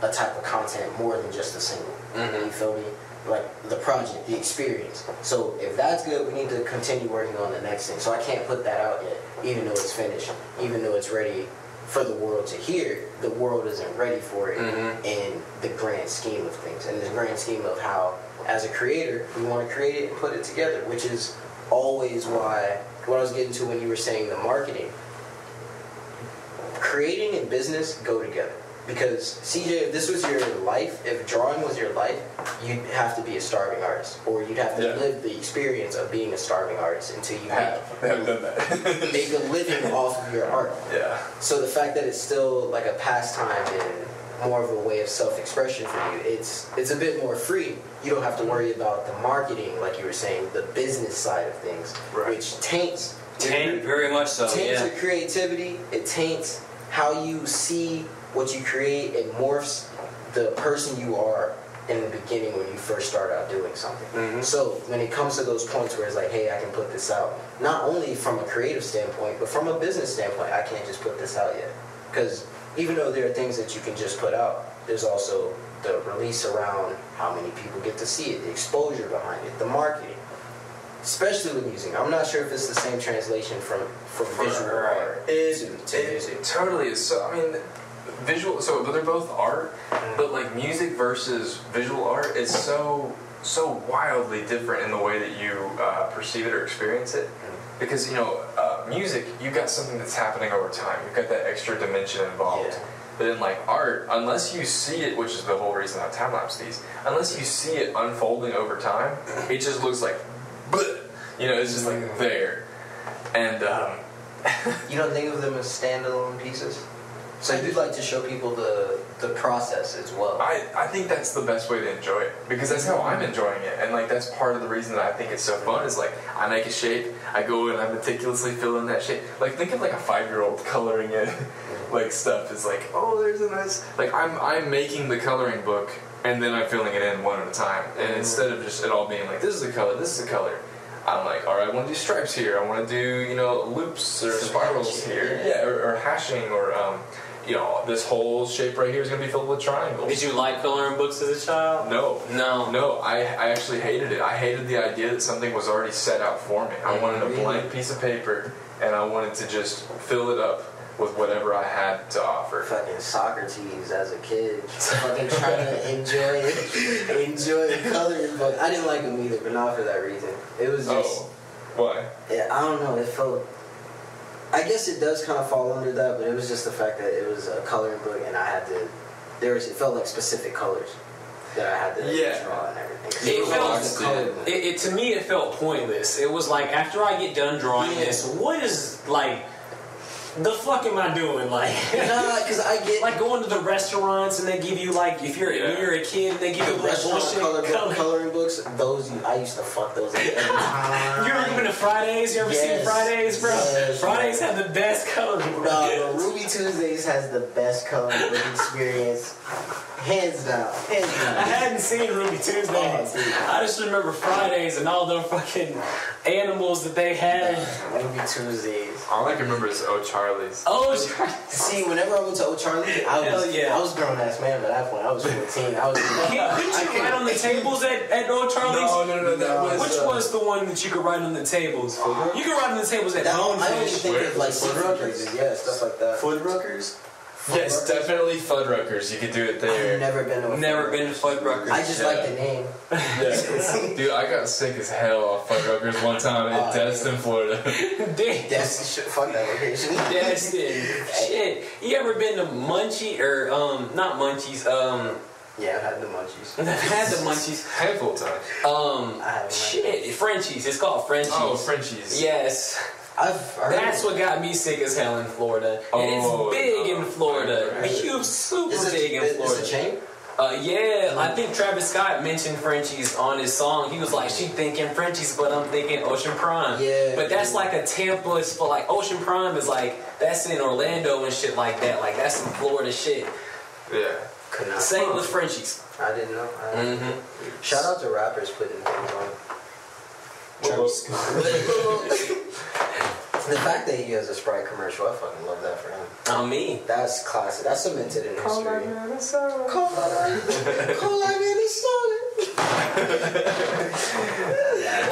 a type of content more than just a single. You feel me? Like the project, the experience. So if that's good, we need to continue working on the next thing. So I can't put that out yet, even though it's finished, even though it's ready for the world to hear. The world isn't ready for it in the grand scheme of things, and the grand scheme of how, as a creator, we want to create it and put it together, which is always why, what I was getting to when you were saying the marketing, creating and business go together. Because CJ, if this was your life, if drawing was your life, you'd have to be a starving artist, or you'd have to live the experience of being a starving artist until you haven't done that. make a living off of your art. Yeah. So the fact that it's still like a pastime and more of a way of self-expression for you, it's a bit more free. You don't have to worry about the marketing, like you were saying, the business side of things, which taints Very much so. taints your creativity. It taints how you see what you create. It morphs the person you are in the beginning when you first start out doing something. So when it comes to those points where it's like, hey, I can put this out, not only from a creative standpoint, but from a business standpoint, I can't just put this out yet. Because even though there are things that you can just put out, there's also the release around how many people get to see it, the exposure behind it, the marketing. especially with music. I'm not sure if it's the same translation from visual art to music. Totally is. So I mean, visual. So but they're both art, but like music versus visual art is so wildly different in the way that you perceive it or experience it. Because music, you've got something that's happening over time. You've got that extra dimension involved. Yeah. But in like art, unless you see it, which is the whole reason I time lapse these, unless you see it unfolding over time, it just looks like, bleh. It's just like there. And You don't think of them as standalone pieces? So you'd like to show people the process as well. I think that's the best way to enjoy it, because that's how I'm enjoying it, and like that's part of the reason that I think it's so fun is like I make a shape, I go and I meticulously fill in that shape. Like think of like a 5-year-old coloring in like stuff. It's like, oh, there's a nice, like I'm making the coloring book and then I'm filling it in one at a time, and instead of just it all being like this is a color, this is a color, I'm like, all right, I want to do stripes here, I want to do loops or spirals here, or hashing, or this whole shape right here is going to be filled with triangles. Did you like coloring books as a child? No. I actually hated it. I hated the idea that something was already set out for me. I wanted a blank piece of paper, and I wanted to just fill it up with whatever I had to offer. Fucking Socrates as a kid, fucking trying to enjoy the coloring book. I didn't like them either, but not for that reason. It was just why? Yeah, I don't know. It felt. I guess it does kind of fall under that, but it was just the fact that it was a coloring book, and I had to. It felt like specific colors that I had to draw and everything. To me, it felt pointless. It was like after I get done drawing this, what is like. The fuck am I doing? Like, because I get like going to the restaurants and they give you like if you're a kid, they give you like bullshit coloring books. Those I used to fuck those up every time. You ever been to Fridays? You ever seen Fridays, bro? Yes, Fridays have the best coloring book. No, Ruby Tuesdays has the best coloring book experience. Hands down. I hadn't seen Ruby Tuesdays. I just remember Fridays and all the fucking animals that they had. Ruby Tuesdays. All I can remember is O'Charlie's. See, whenever I went to O'Charlie, I was a grown ass man by that point. I was 14. Couldn't you write on the tables at O'Charlie's? No. Which was the one that you could write on the tables? You could write on the tables at home. I only think of like Fuddruckers, stuff like that. Fuddruckers? Yes, definitely Fuddruckers. You could do it there. I've never been to Fuddruckers. I just like the name. Yeah. Dude, I got sick as hell off Fuddruckers one time in Destin, Florida. Destin, fuck that location. Destin. Shit. You ever been to Munchie or not Munchies? Yeah, I've had the munchies. I've had the munchies. Handful of times. Frenchies. It's called Frenchies. Oh, Frenchies. Yes. That's what got me sick as hell in Florida. And it's big in Florida. Huge, super big in Florida. Is it a chain? I think Travis Scott mentioned Frenchies on his song. He was like, she thinking Frenchies, but I'm thinking Ocean Prime. Yeah. But that's like a Tampa, it's for like Ocean Prime is like, that's in Orlando and shit like that. Like that's some Florida shit. Yeah. Same with Frenchies. I didn't know. Shout out to rappers putting things on. Travis Scott. The fact that he has a Sprite commercial, I fucking love that for him. On me. That's classic. That's cemented in history. Cola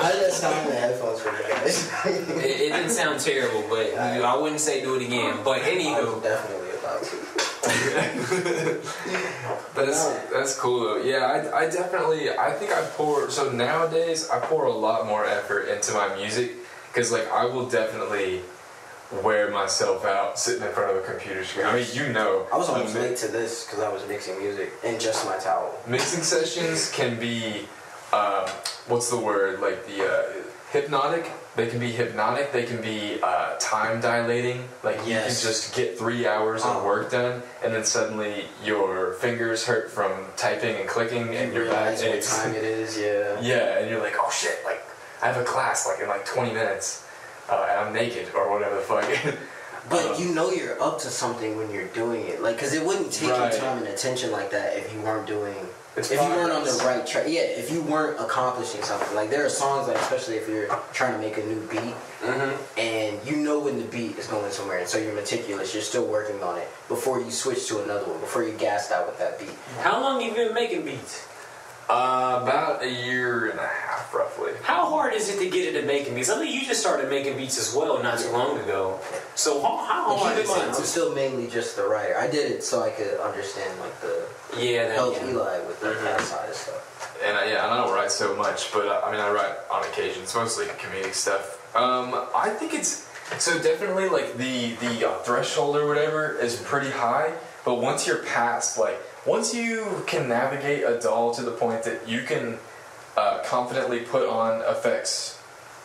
I just sound the headphones for you guys. It didn't sound terrible, but I wouldn't say do it again. But anywho. Definitely about to. But that's cool though. Yeah, I think I pour, so nowadays I pour a lot more effort into my music, because like I will definitely wear myself out sitting in front of a computer screen. I mean, I was almost late to this because I was mixing music in just my towel. Mixing sessions can be what's the word, like the hypnotic. They can be hypnotic. They can be time dilating. Like you can just get 3 hours of work done, and then suddenly your fingers hurt from typing and clicking, and your back aches. What time it is? Yeah. Yeah, and you're like, oh shit! Like I have a class like in like 20 minutes, and I'm naked or whatever the fuck. But you're up to something when you're doing it, like, because it wouldn't take your time and attention like that if you weren't doing. If you weren't on the right track, if you weren't accomplishing something. Like there are songs, like especially if you're trying to make a new beat, and you know when the beat is going somewhere, and so you're meticulous. You're still working on it before you switch to another one, before you gassed out with that beat. How long have you been making beats? About a year and a half, roughly. How hard is it to get into making beats? I mean, you just started making beats as well not too long ago. So how hard Keep is in mind, it? I'm still mainly just the writer. I did it so I could understand like the help Eli with the that side of stuff. And I don't write so much, but I mean I write on occasion. It's mostly comedic stuff. I think it's so definitely like the threshold or whatever is pretty high. But once you're past once you can navigate a DAW to the point that you can confidently put on effects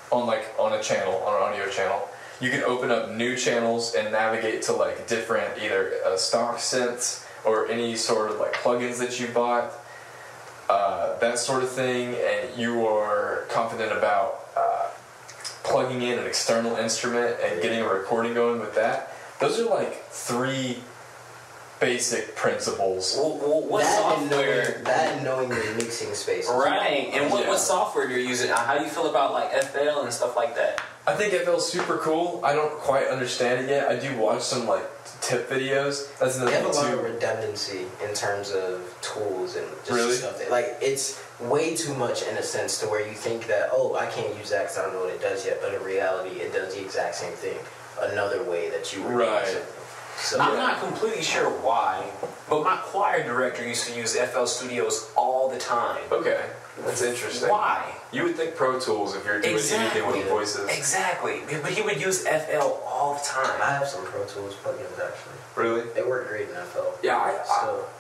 on a channel, on an audio channel, you can open up new channels and navigate to like different either stock synths or any sort of like plugins that you bought, that sort of thing, and you are confident about plugging in an external instrument and getting a recording going with that. Those are like 3 basic principles. What software? And knowing the mixing space. Right. And what software you're using? How do you feel about like FL and stuff like that? I think FL's super cool. I don't quite understand it yet. I do watch some like tip videos. That's another They have thing a lot too. of redundancy in terms of tools and just Really? stuff. Like it's way too much in a sense to where you think that I can't use that because I don't know what it does yet. But in reality, it does the exact same thing another way that you would use it. So, I'm not completely sure why, but my choir director used to use FL Studios all the time. Okay, that's interesting. Why? You would think Pro Tools if you're doing anything with voices. Exactly. But he would use FL all the time. I have some Pro Tools plugins actually. Really? They work great in FL. Yeah,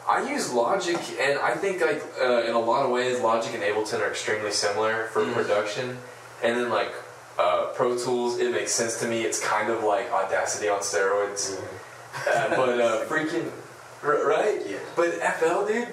I use Logic, and I think like in a lot of ways, Logic and Ableton are extremely similar for production. And then like Pro Tools, it makes sense to me. It's kind of like Audacity on steroids. But freaking right? Yeah. But FL, dude,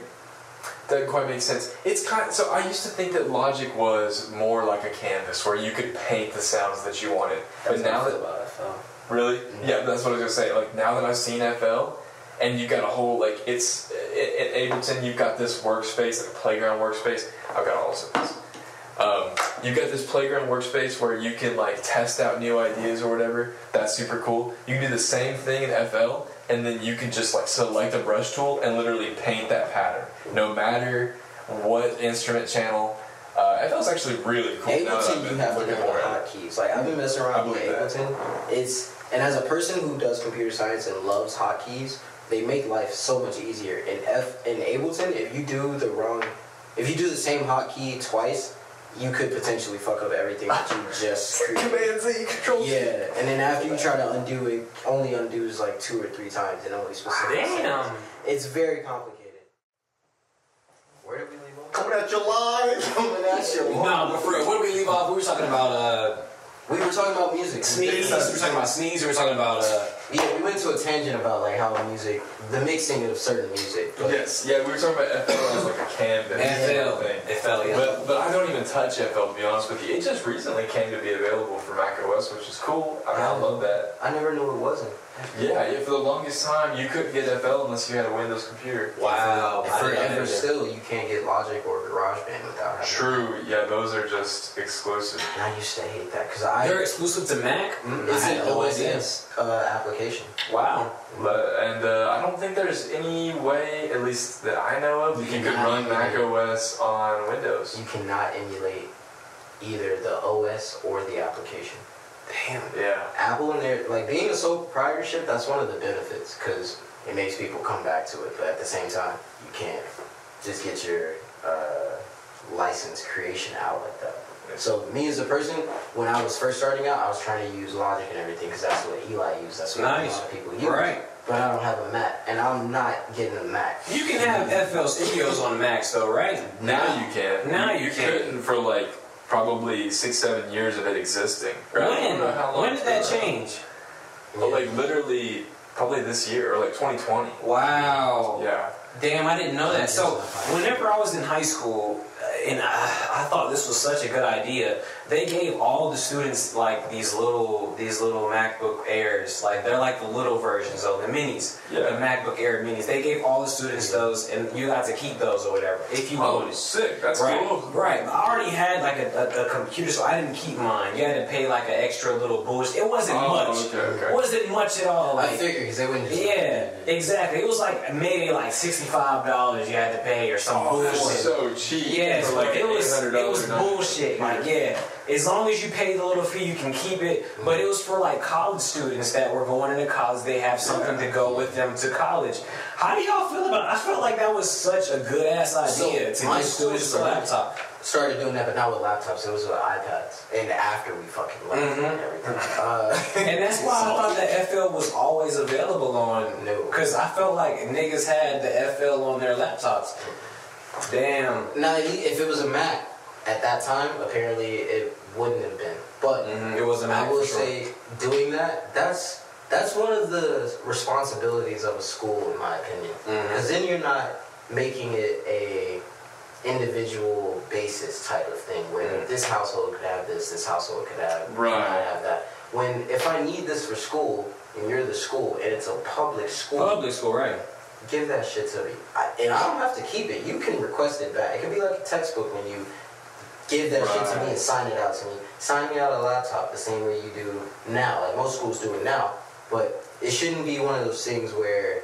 doesn't quite make sense. It's so I used to think that Logic was more like a canvas where you could paint the sounds that you wanted. But now that about FL. really, yeah, that's what I was gonna say. Like now that I've seen FL, and you got a whole like it's in Ableton, you've got this workspace, like a playground workspace. I've got all of this. You've got this playground workspace where you can like test out new ideas or whatever. That's super cool. You can do the same thing in FL, and then you can just like select a brush tool and literally paint that pattern, no matter what instrument channel. FL is actually really cool. Ableton, you have to know the hotkeys. Like I've been messing around with Ableton. And as a person who does computer science and loves hotkeys, they make life so much easier. In Ableton, if you do the same hotkey twice, you could potentially fuck up everything that you just created. Command Z, Control Z. Yeah, and then after you try to undo it, only undoes like 2 or 3 times and only specific. Damn. settings. It's very complicated. Where did we leave off? Coming at your line. Coming at your line. No, but for real, where did we leave off? We were talking about We were talking about music. Sneeze. We were talking about Sneeze. We were talking about Yeah, we went to a tangent about like how the mixing of certain music. But Yes, yeah, we were talking about FL as like a canvas thing. FL, yeah. But I don't even touch FL, to be honest with you. It just recently came to be available for Mac OS, which is cool. I mean, I love that. I never knew it wasn't. Yeah, for the longest time, you couldn't get FL unless you had a Windows computer. Wow. Forever still, you can't get Logic or GarageBand without having True, yeah, those are just exclusive. And I used to hate that because They're exclusive to Mac? It's I an had no OS application. Wow. And I don't think there's any way, at least that I know of, you could run Mac OS on Windows. You cannot emulate either the OS or the application. Damn. Yeah. Apple and their like being a sole proprietorship, that's one of the benefits because it makes people come back to it. But at the same time, you can't just get your license creation out like that. So me as a person, when I was first starting out, I was trying to use Logic and everything because that's what Eli used. That's what a lot of people use. Right. But I don't have a Mac, and I'm not getting a Mac. You can have FL Studios on Macs though, right? Now you can. Now you can. Couldn't for like probably 6-7 years of it existing. Right? I don't know how long When did that change? But like literally, probably this year or like 2020. Wow. Yeah. Damn, I didn't know that. So, whenever I was in high school, and I thought this was such a good idea. They gave all the students like these little MacBook Airs, like they're like the little versions of the minis, the MacBook Air minis. They gave all the students those, and you got to keep those or whatever if you wanted. Sick! That's right, cool. Right. I already had like a computer, so I didn't keep mine. You had to pay like an extra little bullshit. It wasn't much. Okay. It wasn't much at all. Like, I figured because they wouldn't just. Yeah, exactly. It was like maybe like $65 you had to pay or some bullshit. That's so cheap. Yes, for like it was $800 bullshit. Like, yeah, as long as you pay the little fee, you can keep it. But it was for like college students that were going into college. They have something to go with them to college. How do y'all feel about it? I felt like that was such a good ass idea to give students a laptop. Started doing that, but not with laptops. It was with iPads. And after we fucking left and everything. And that's why I thought the FL was always available on. No. Because I felt like niggas had the FL on their laptops. Damn. Now, if it was a Mac at that time, apparently it wouldn't have been. But it was a Mac. I will say, doing that, that's one of the responsibilities of a school, in my opinion. Because then you're not making it a individual basis type of thing where this household could have this household could have that. When if I need this for school and you're the school and it's a public school, right? Give that shit to me, and I don't have to keep it. You can request it back. It can be like a textbook when you give that shit to me and sign it out to me. Sign me out a laptop the same way you do now. Like most schools do it now, but it shouldn't be one of those things where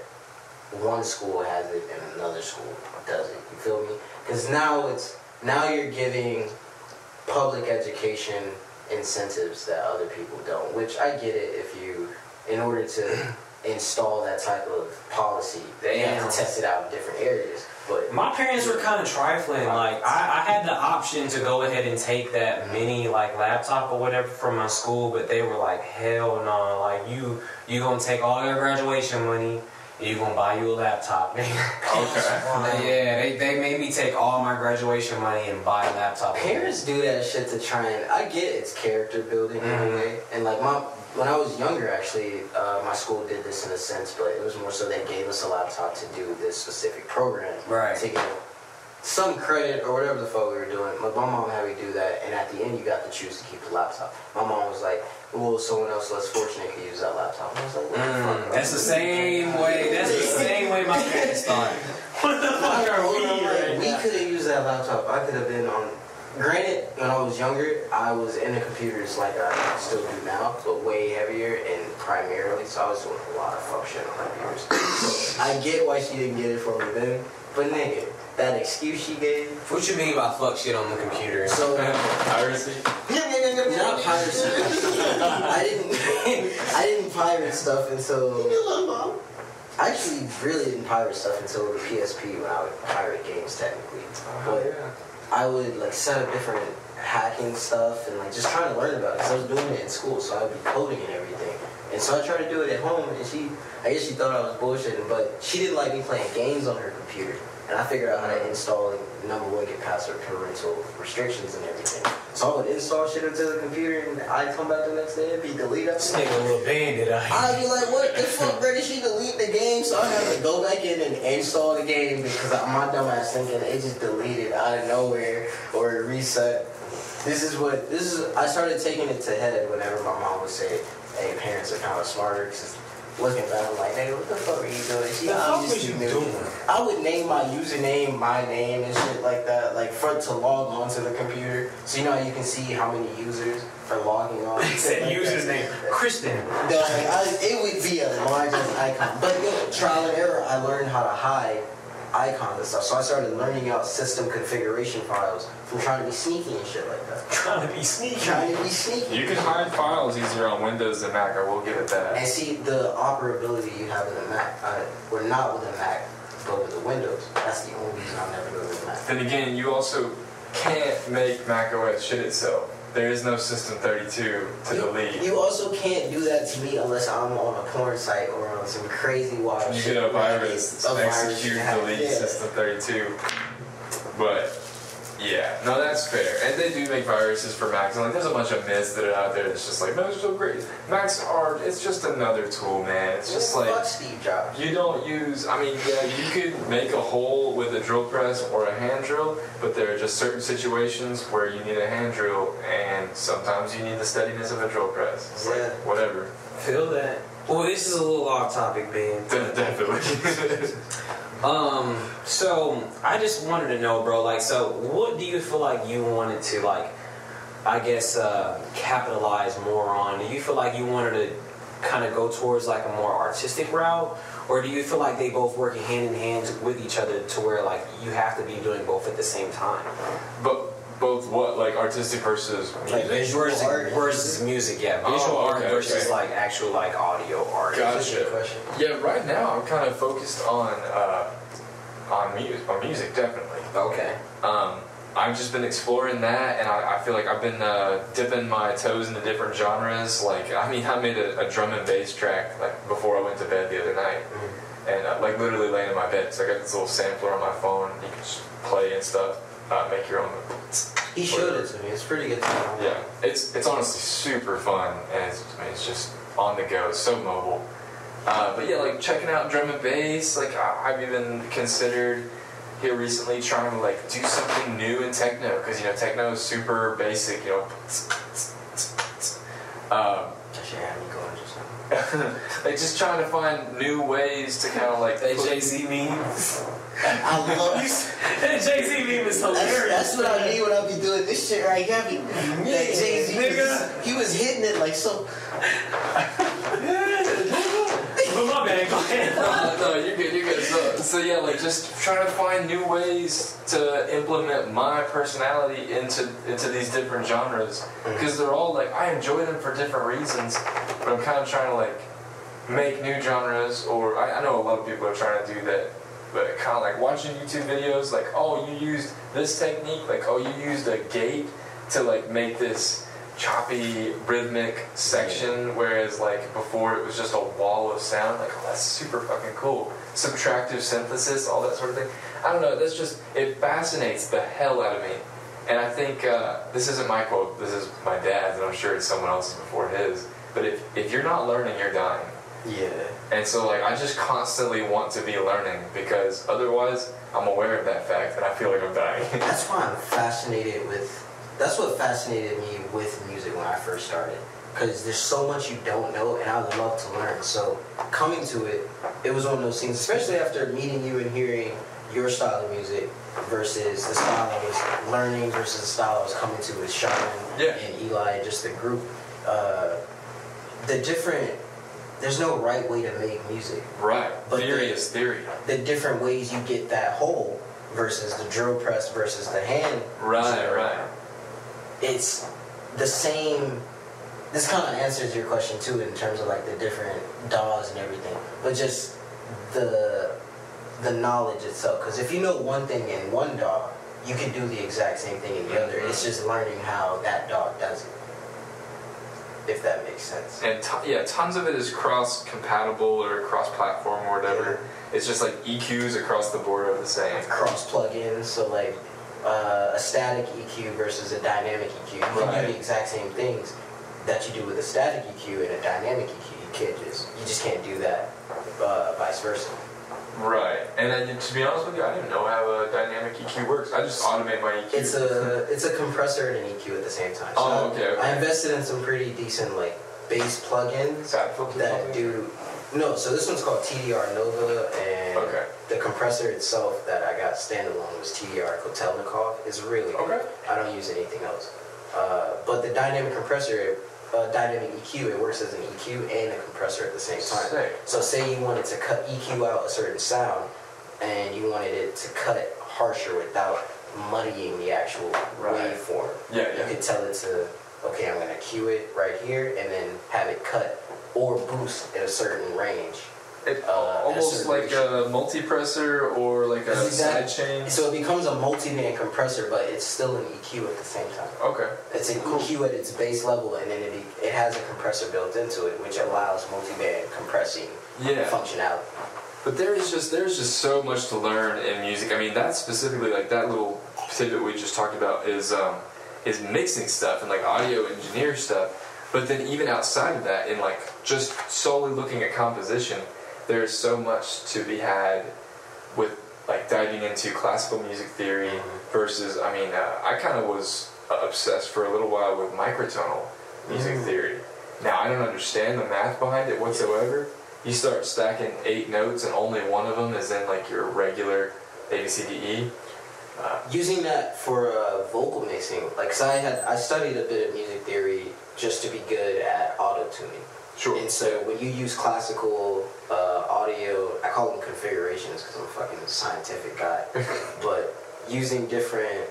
one school has it and another school doesn't. You feel me? Because now you're giving public education incentives that other people don't. Which I get it if you, in order to install that type of policy, you have to test it out in different areas. But my parents were kind of trifling. Like I had the option to go ahead and take that mini like laptop or whatever from my school, but they were like, hell no! Like you gonna take all your graduation money. You gonna buy you a laptop. Okay. Yeah, they made me take all my graduation money and buy a laptop. Parents do that shit to try and, I get it's character building in a way. And like when I was younger actually, my school did this in a sense, but it was more so they gave us a laptop to do this specific program. Right. To get some credit or whatever the fuck we were doing. But my mom had me do that, and at the end you got to choose to keep the laptop. My mom was like, well, someone else less fortunate could use that laptop. And I was like, what the fuck? That's the same way. That's the same way my parents thought. What the fuck are we right We could have used that laptop. I could have been on. Granted, when I was younger, I was into computers like I still do now, but way heavier and primarily. So I was doing a lot of fuck shit on computers. So I get why she didn't get it for me then, but nigga, that excuse she gave. What you mean by fuck shit on the computer? So piracy. Not piracy. I didn't pirate stuff until. I actually really didn't pirate stuff until the PSP when I would pirate games technically. But I would like set up different hacking stuff and like just trying to learn about it because I was doing it in school, so I would be coding and everything. And so I tried to do it at home, and I guess she thought I was bullshitting, but she didn't like me playing games on her computer. And I figured out how to install and number one, get past her parental restrictions and everything. So I would install shit into the computer, and I'd come back the next day and be deleted. This nigga a little bandit out here. I'd be like, what the fuck, bro? Did she delete the game? So I had to go back in and install the game because my dumb ass thinking it just deleted out of nowhere or it reset. I started taking it to head whenever my mom would say, hey, parents are kind of smarter, because looking back, I'm like, hey, what the fuck are you doing? She obviously knew. I would name my username, my name, and shit like that, like to log on to the computer. So you know how you can see how many users are logging on. He said user's name, Kristen. No, it would be a large icon. But trial and error, I learned how to hide icons and stuff. So I started learning out system configuration files from trying to be sneaky and shit like that. Trying to be sneaky. You can hide files easier on Windows than Mac, I will give it that. And see, the operability you have in a Mac, or not with a Mac, but with the Windows, that's the only reason I'll never go with a Mac. Then again, you also can't make Mac OS shit itself. There is no System 32 to delete. You also can't do that to me unless I'm on a porn site or on some crazy wild You shit. get a virus, execute, delete System System 32. But Yeah, no, that's fair. And they do make viruses for Macs. And like, there's a bunch of myths that are out there that's just like, Macs are so great. Macs are, it's just another tool, man. It's just like, fuck Steve Jobs. you don't use, I mean, yeah, you could make a hole with a drill press or a hand drill, but there are just certain situations where you need a hand drill, and sometimes you need the steadiness of a drill press. It's like, whatever. Feel that. Well, this is a little off topic, Ben. Definitely. So I just wanted to know, bro, like, so what do you feel like you wanted to, like, I guess, capitalize more on? Do you feel like you wanted to kind of go towards, like, a more artistic route? Or do you feel like they both work hand in hand with each other to where, like, you have to be doing both at the same time? But both what? Like artistic versus music? Like visual art versus music, yeah. Visual art versus, like, actual, like, audio art. Gotcha. Yeah, right now I'm kind of focused on music, definitely. Okay. I've just been exploring that, and I feel like I've been dipping my toes into different genres. Like, I mean, I made a drum and bass track like before I went to bed the other night, and like literally laying in my bed. So I got this little sampler on my phone. You can just play and stuff, make your own. He showed it to me. It's pretty good. Yeah, it's honestly super fun, and it's just on the go. It's so mobile. But yeah, like checking out drum and bass. Like I've even considered here recently trying to like do something new in techno, because techno is super basic. Like just trying to find new ways to kind of like Jay-Z memes. I love it. Jay-Z meme is hilarious. That's what I mean when I be doing this shit right here. That Jay-Z, he was hitting it like so. But my bad, go ahead. No, you're good. So yeah, like just trying to find new ways to implement my personality into these different genres, because they're all like, I enjoy them for different reasons, but I'm kind of trying to like make new genres. Or I know a lot of people are trying to do that, but kind of like watching YouTube videos, like, oh, you used this technique, like, oh, you used a gate to like make this choppy rhythmic section, whereas like before it was just a wall of sound. Like, oh, that's super fucking cool. Subtractive synthesis, all that sort of thing. I don't know, it fascinates the hell out of me. And I think this isn't my quote, this is my dad's, and I'm sure it's someone else's before his, but if you're not learning, you're dying. Yeah. And so like I just constantly want to be learning, because otherwise I'm aware of that fact and I feel like I'm dying. That's why I'm fascinated with. That's what fascinated me with music when I first started, because there's so much you don't know, and I love to learn. So coming to it, it was one of those things, especially after meeting you and hearing your style of music versus the style I was learning versus the style I was coming to with Sean and Eli and just the group. There's no right way to make music. Right. But theory is theory. The different ways you get that whole versus the drill press versus the hand. Right. It's the same. This kind of answers your question too, in terms of like the different DAWs and everything, but just the knowledge itself. Because if you know one thing in one DAW, you can do the exact same thing in the other. It's just learning how that DAW does it, if that makes sense. And tons of it is cross-compatible or cross-platform or whatever. Yeah. It's just like EQs across the board are the same. Cross plugins, so like a static EQ versus a dynamic EQ. You can do the exact same things that you do with a static EQ and a dynamic EQ. You just can't do that vice versa. Right. And then to be honest with you, I didn't know how a dynamic EQ works. I just automate my EQ. It's a compressor and an EQ at the same time. So okay. I invested in some pretty decent like bass plugins that do. No, so this one's called TDR Nova, and the compressor itself that I got standalone was TDR Kotelnikov. It's really good. I don't use anything else. But the dynamic compressor, dynamic EQ, it works as an EQ and a compressor at the same time. Sick. So say you wanted to EQ out a certain sound, and you wanted it to cut harsher without muddying the actual waveform. You could tell it to, okay, I'm going to cue it right here, and then have it cut or boost at a certain range. Almost like a multipressor or like a sidechain. So it becomes a multi-band compressor, but it's still an EQ at the same time. Okay. It's an EQ at its base level, and then it has a compressor built into it, which allows multi-band compressing functionality. But there's just so much to learn in music. I mean, that's specifically like that little pivot we just talked about is mixing stuff and like audio engineer stuff. But then even outside of that, in like just solely looking at composition, there's so much to be had with like diving into classical music theory versus, I mean, I kind of was obsessed for a little while with microtonal music theory. Now, I don't understand the math behind it whatsoever. You start stacking 8 notes and only one of them is in like your regular A, B, C, D, E. Using that for vocal mixing, like, cause I studied a bit of music theory just to be good at auto-tuning. Sure. And so when you use classical audio, I call them configurations because I'm a fucking scientific guy, but using different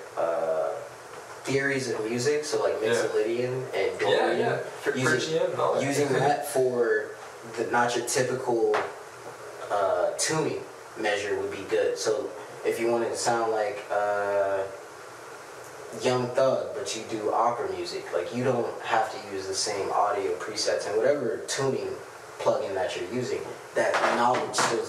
theories of music, so like Mixolydian and Dorian, using that for not your typical tuning measure would be good. So if you wanted to sound like Young Thug, but you do opera music, like you don't have to use the same audio presets and whatever tuning plugin that you're using, that knowledge still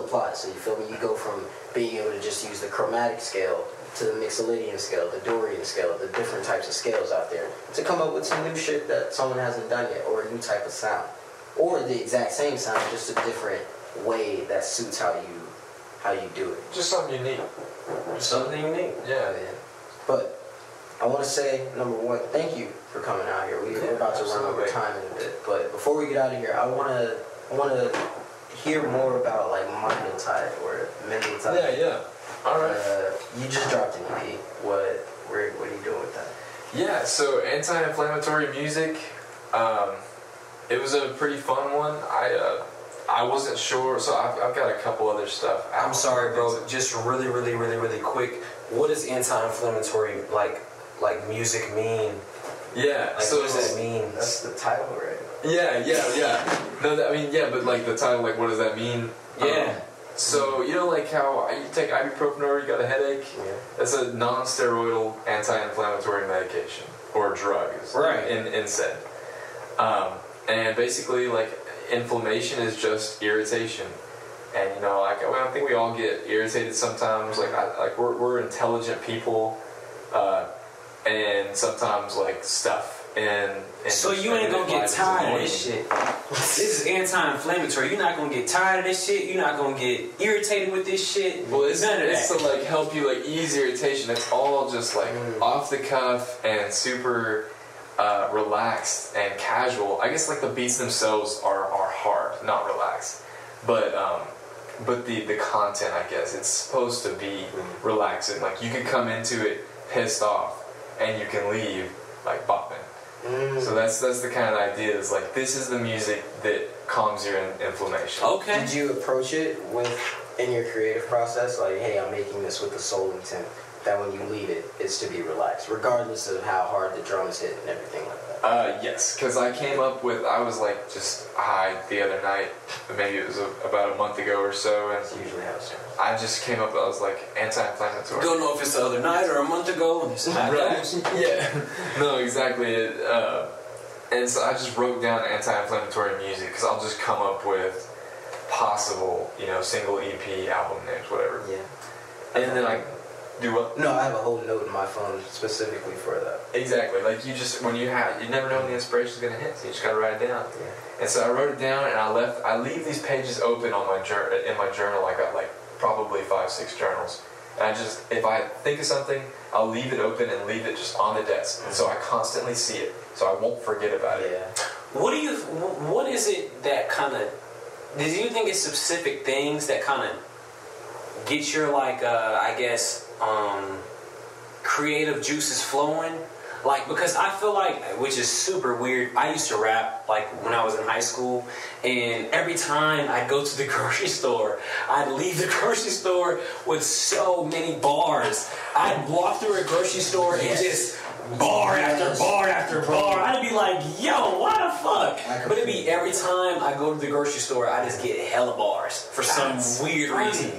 applies. So you feel me? You go from being able to just use the chromatic scale to the Mixolydian scale, the Dorian scale, the different types of scales out there, to come up with some new shit that someone hasn't done yet, or a new type of sound, or the exact same sound, just a different way that suits how you do it. Just something unique. Something unique. Yeah. But I want to say, number one, thank you for coming out here. We're about to run over time in a bit, but before we get out of here, I want to hear more about like mental type or mental type. Yeah. All right. You just dropped an EP. What are you doing with that? Yeah. So anti-inflammatory music. It was a pretty fun one. I wasn't sure, so I've got a couple other stuff. I'm sorry, bro. Just really quick. What does anti-inflammatory like music mean? Yeah. Like, so what does that mean? That's the title, right? Yeah. No, I mean, yeah, but like the title, like, what does that mean? Yeah. So you know, like how you take ibuprofen or you got a headache. Yeah. That's a non-steroidal anti-inflammatory medication or drug, Right. In said. And basically, like, inflammation is just irritation. And you know, like, I think we all get irritated sometimes. Like, we're intelligent people, and sometimes like stuff. And so you ain't gonna get tired of this shit. This is anti-inflammatory. You're not gonna get tired of this shit. You're not gonna get irritated with this shit. Well, it's none of it's that. to like help you like ease irritation. It's all just like off the cuff and super relaxed and casual. I guess like the beats themselves are hard, not relaxed, but the content, I guess, it's supposed to be relaxing. Like you can come into it pissed off and you can leave like bopping. So that's the kind of idea. Is like, this is the music that calms your inflammation. Okay. Did you approach it in your creative process, like, hey, I'm making this with the sole intent that when you leave it, it's to be relaxed, regardless of how hard the drums hit and everything like that? Yes, because I was like just high the other night, maybe it was about a month ago or so, and That's usually how it starts. I just came up, I was like, anti-inflammatory. Don't know if it's the other night or a month ago. Right. Yeah. No, exactly. And so I just wrote down anti-inflammatory music because I'll just come up with possible, single EP album names, whatever. Yeah. And then I do what? No, I have a whole note in my phone specifically for that. Exactly. Like you never know when the inspiration's gonna hit, so you just gotta write it down. Yeah. And so I wrote it down, and I leave these pages open on in my journal. I got like probably 5-6 journals. And if I think of something, I'll leave it open and leave it just on the desk. And so I constantly see it, so I won't forget about it. Yeah. What is it that kind of, do you think it's specific things that kind of get your creative juices flowing? Like, because I feel like, which is super weird, I used to rap like when I was in high school, and every time I'd go to the grocery store, I'd leave the grocery store with so many bars. I'd walk through a grocery store and just bar after bar after bar. I'd be like, yo, why the fuck? But it'd be every time I go to the grocery store, I just get hella bars for some weird reason.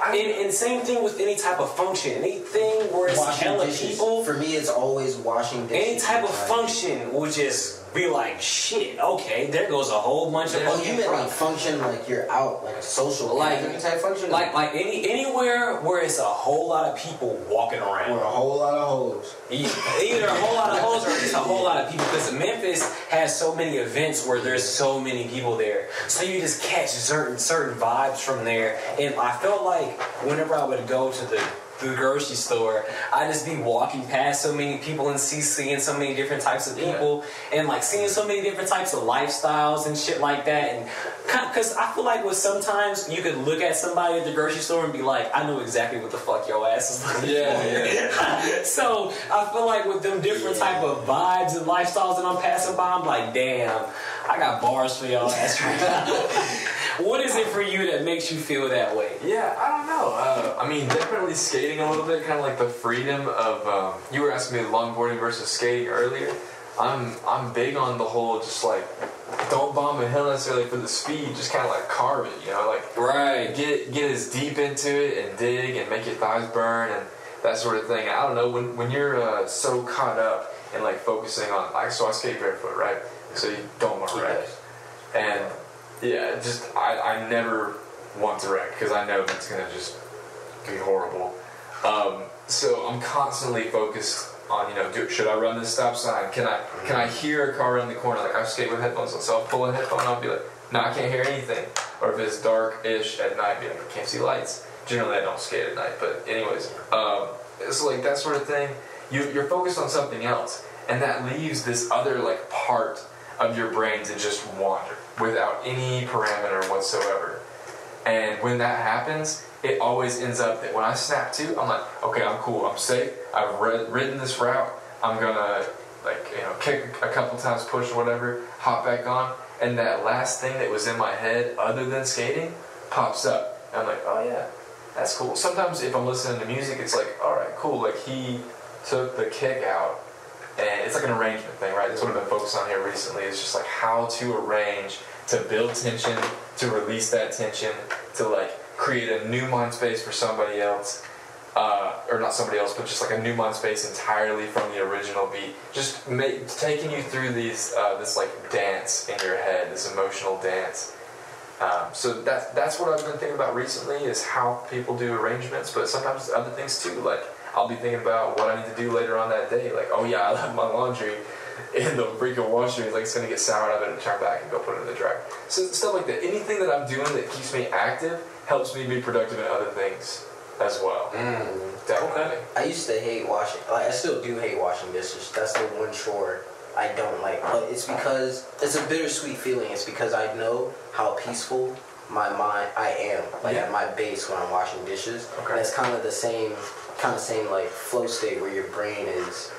And same thing with any type of function, thing where it's Washing hella dishes. people, For me, it's always washing dishes. any type of Like- function will just be like, shit, okay, there goes a whole bunch of Oh, you fucking meant like problems. function, like you're out, like a social Like- gathering type function? Like anywhere where it's a whole lot of people walking around. Or a whole lot of hoes. Either a whole lot of hoes or just a whole lot of people, because Memphis has so many events where there's so many people there, so you just catch certain vibes from there. And I felt like whenever I would go to the grocery store, I just be walking past so many people and seeing so many different types of people, and like seeing so many different types of lifestyles and shit like that. And because I feel like sometimes you could look at somebody at the grocery store and be like, I know exactly what the fuck your ass is looking for. So I feel like with them different type of vibes and lifestyles that I'm passing by, I'm like, damn, I got bars for y'all ass right now. What is it for you that makes you feel that way? Yeah, I don't know. I mean, definitely skating a little bit, kind of like the freedom of. You were asking me longboarding versus skating earlier. I'm big on the whole just like don't bomb a hill necessarily for the speed, just kind of like carve it, you know, like Right. get as deep into it and dig and make your thighs burn and that sort of thing. And I don't know when you're so caught up and like focusing on I skate barefoot, right? So you don't want to wreck. And yeah, just I never want to wreck because I know that's gonna just be horrible. So I'm constantly focused on, you know, should I run this stop sign? Can I hear a car around the corner? Like I skate with headphones on, so I'll pull a headphone and I'll be like, no, I can't hear anything. Or if it's dark-ish at night, be like, I can't see lights. Generally, I don't skate at night, but anyways, it's like that sort of thing. You're focused on something else, and that leaves this other like part of your brain to just wander without any parameter whatsoever. And when that happens, it always ends up that when I snap to, I'm like, okay, I'm cool, I'm safe, I've ridden this route, I'm gonna like, you know, kick a couple times, push or whatever, hop back on, and that last thing that was in my head other than skating pops up. And I'm like, oh yeah, that's cool. Sometimes if I'm listening to music, it's like, alright, cool, like he took the kick out, and it's like an arrangement thing, right? That's what I've been focused on here recently. It's just like how to arrange to build tension, to release that tension, to like create a new mind space for somebody else, or not somebody else, but just like a new mind space entirely from the original beat. Just taking you through these this like dance in your head, this emotional dance. So that's what I've been thinking about recently is how people do arrangements, but sometimes other things too. Like I'll be thinking about what I need to do later on that day. Like, oh yeah, I left my laundry in the freaking washer. Like it's gonna get sour. I better turn back and go put it in the dryer. So stuff like that. Anything that I'm doing that keeps me active helps me be productive in other things as well. Definitely. Okay. I used to hate washing. Like I still do hate washing dishes. That's the one chore I don't like. But it's because it's a bittersweet feeling. It's because I know how peaceful I am at my base when I'm washing dishes. Okay. And it's kind of the same like flow state where your brain is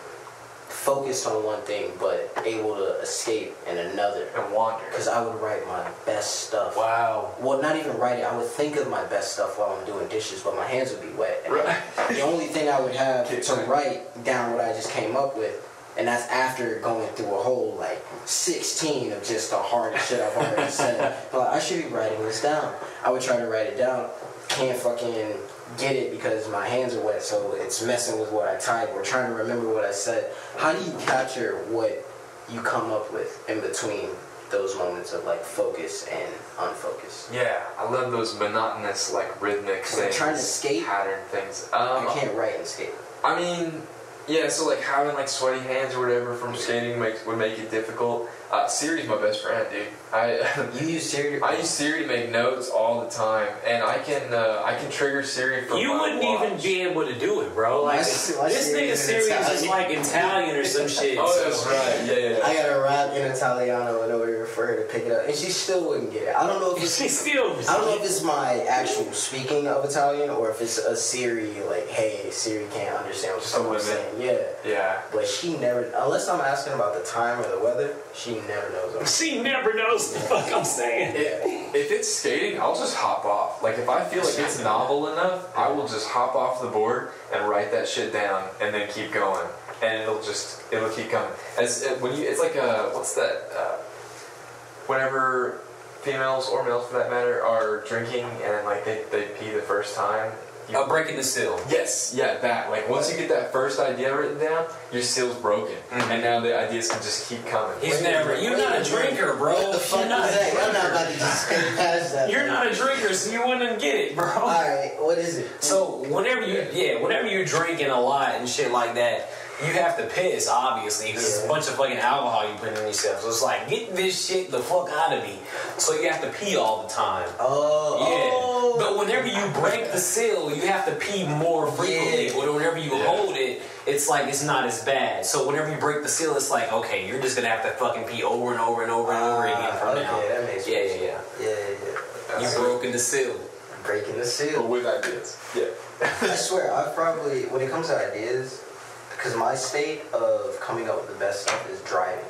focused on one thing but able to escape in another. And wander. Because I would write my best stuff. Wow. Well, not even write it. I would think of my best stuff while I'm doing dishes, but my hands would be wet. And Right. the only thing I would have to write down what I just came up with, and that's after going through a whole like 16 of just the hardest shit I've already said. But like, I should be writing this down. I would try to write it down. Can't fucking get it because my hands are wet, so it's messing with what I type or trying to remember what I said. How do you capture what you come up with in between those moments of like focus and unfocus? Yeah, I love those monotonous like rhythmic Cause things. I'm trying to skate. Pattern things. I can't write and skate. I mean, yeah, so like having like sweaty hands or whatever from skating would make it difficult. Siri's my best friend, dude. You use Siri? I use Siri to make notes all the time, and I can trigger Siri from You my wouldn't watch. even be able to do it, bro. Like My this Siri nigga is Siri is just Italian. like Italian or some shit. Oh, that's right. Yeah. I gotta rap in Italiano in order for her to pick it up, and she still wouldn't get it. I don't know if She still. I don't know if it's my actual speaking of Italian or if it's a Siri like, hey, Siri can't understand what Some someone's women. saying. Yeah. Yeah. But she never, unless I'm asking about the time or the weather, she never knows. She never knows the fuck I'm saying. If it's skating, I'll just hop off. Like if I feel like it's novel enough, I will just hop off the board and write that shit down and then keep going, and it'll keep coming. It's like what's that? Whenever females or males for that matter are drinking and like they pee the first time, breaking the seal. Yes, yeah, that. Like once you get that first idea written down, your seal's broken, and now the ideas can just keep coming. You're not a drinker, bro. What the fuck is that? I'm not about to just skip past that. You're not a drinker, so you wouldn't get it, bro. All right, what is it? So whenever you're drinking a lot and shit like that, you have to piss, obviously, because it's a bunch of fucking alcohol you put in yourself. So it's like, get this shit the fuck out of me. So you have to pee all the time. Oh. Yeah. But whenever you break the seal, you have to pee more frequently. Yeah. But whenever you hold it, it's like it's not as bad. So whenever you break the seal, it's like, okay, you're just gonna have to fucking pee over and over and over and over again from now. Okay, that makes sense. Yeah. You broken the seal. Breaking the seal. But with ideas. Yeah. I swear, I probably, when it comes to ideas, because my state of coming up with the best stuff is driving.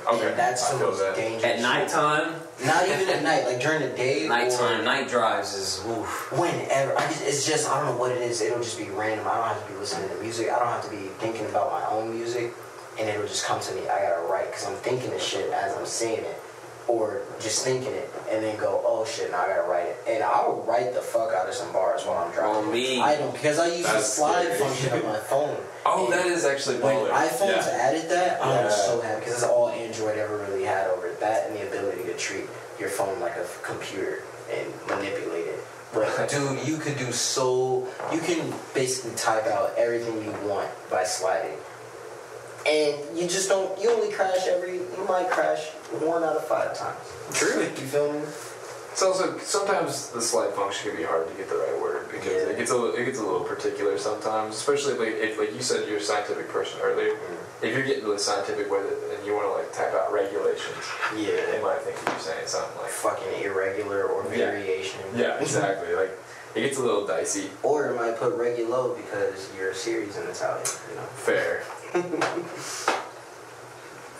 Okay. And that's the most dangerous. At nighttime? Not even at night, like during the day. Nighttime, night drives is oof. Whenever. It's just, I don't know what it is. It'll just be random. I don't have to be listening to music. I don't have to be thinking about my own music. And it'll just come to me. I gotta write, because I'm thinking the shit as I'm saying it. Or just thinking it, and then go, oh shit, now I gotta write it. And I'll write the fuck out of some bars while I'm driving. On me. I don't, because I use the That's slide scary. function of my phone. Oh, that is actually When baller. iPhones added that, I was Yeah. so happy, because it's all Android ever really had over it. That and the ability to treat your phone like a computer and manipulate it. But dude, you could do you can basically type out everything you want by sliding. And you only crash you might crash 1 out of 5 times. True. You feel me? It's also sometimes the slide function can be hard to get the right word because it gets a little particular sometimes, especially if like you said you're a scientific person earlier. If you're getting really scientific with it and you want to like type out regulations, they might think you're saying something like fucking irregular or variation. Yeah, exactly. Like it gets a little dicey. Or it might put regulo because your series in Italian. You know. Fair.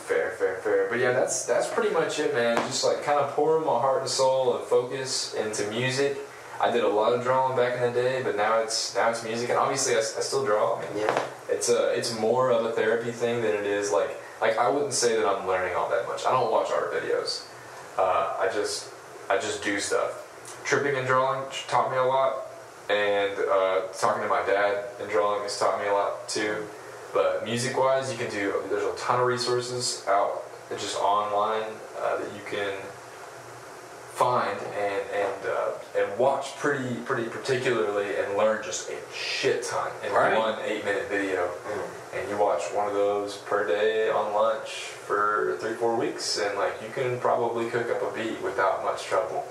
Fair. But yeah, that's pretty much it, man. Just like kind of pouring my heart and soul and focus into music. I did a lot of drawing back in the day, but now it's music, and obviously I still draw. I mean, it's more of a therapy thing than it is like I wouldn't say that I'm learning all that much. I don't watch art videos. I just do stuff. Tripping and drawing taught me a lot, and talking to my dad and drawing has taught me a lot too. But music-wise, there's a ton of resources out just online that you can find and watch pretty particularly and learn just a shit ton in one 8-minute video. And you watch one of those per day on lunch for 3-4 weeks, and like you can probably cook up a beat without much trouble.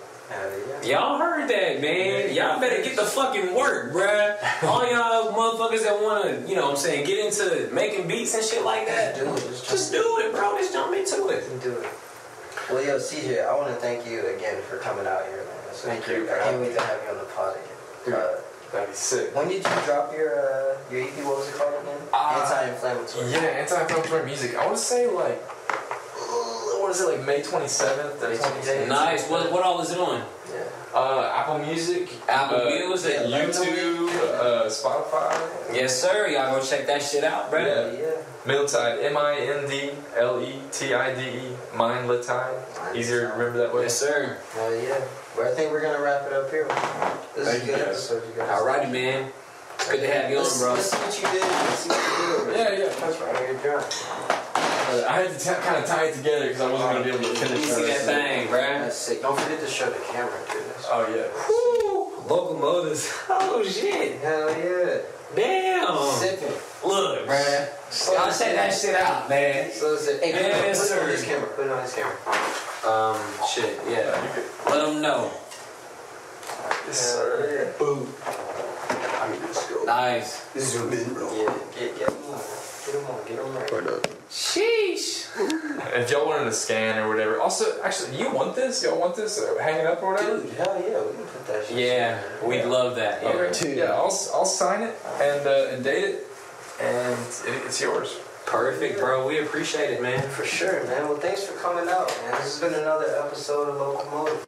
Y'all heard that, man. Y'all better get the fucking work, bruh. All y'all motherfuckers that wanna, you know what I'm saying, get into making beats and shit like that. Just do it, bro. Just jump into it. Do it. Well, yo, CJ, I want to thank you again for coming out here, man. Thank you. I can't wait to have you on the pod again. That'd be sick. When did you drop your EP? What was it called again? Anti-inflammatory. Yeah, anti-inflammatory music. I want to say like May 27th or 28th. Nice. What all is it on? Apple Music, Apple Music, YouTube, Spotify. Yes, sir. Y'all go check that shit out, bro. Yeah. Mildtide, MINDLETIDE, Mindletide. Easier to remember that way. Yes, sir. Well, yeah. Well, I think we're gonna wrap it up here. This is a good episode, you guys. Alrighty, man. It's good to have you on, bro. Let's see what you did. Let's see what you did. Yeah, that's right. You're drunk. I had to kind of tie it together because I wasn't going to be able to finish You see that thing, bruh? That's sick. Don't forget to show the camera, too. Oh, yeah. Woo! Locomotives. Oh, shit. Hell yeah. Damn. Sipping. Look, bruh. Y'all check that shit out, man. So sick. Hey, Yes, put it sir. on this camera. Put it on this camera. Shit, yeah. Let them know. Yes, sir. Boom. I mean, let's go. Nice. Zoom in, bro. Yeah, get them on. Get them right. Or not. Sheesh. If y'all wanted to scan or whatever. Also, actually, you want this? Y'all want this hanging up or whatever? Dude, hell yeah. We can put that shit. Yeah, we'd love that. Yeah. Okay. Yeah, I'll sign it and date it, and it's yours. Perfect, bro. We appreciate it, man. For sure, man. Well, thanks for coming out, man. This has been another episode of Locomotive.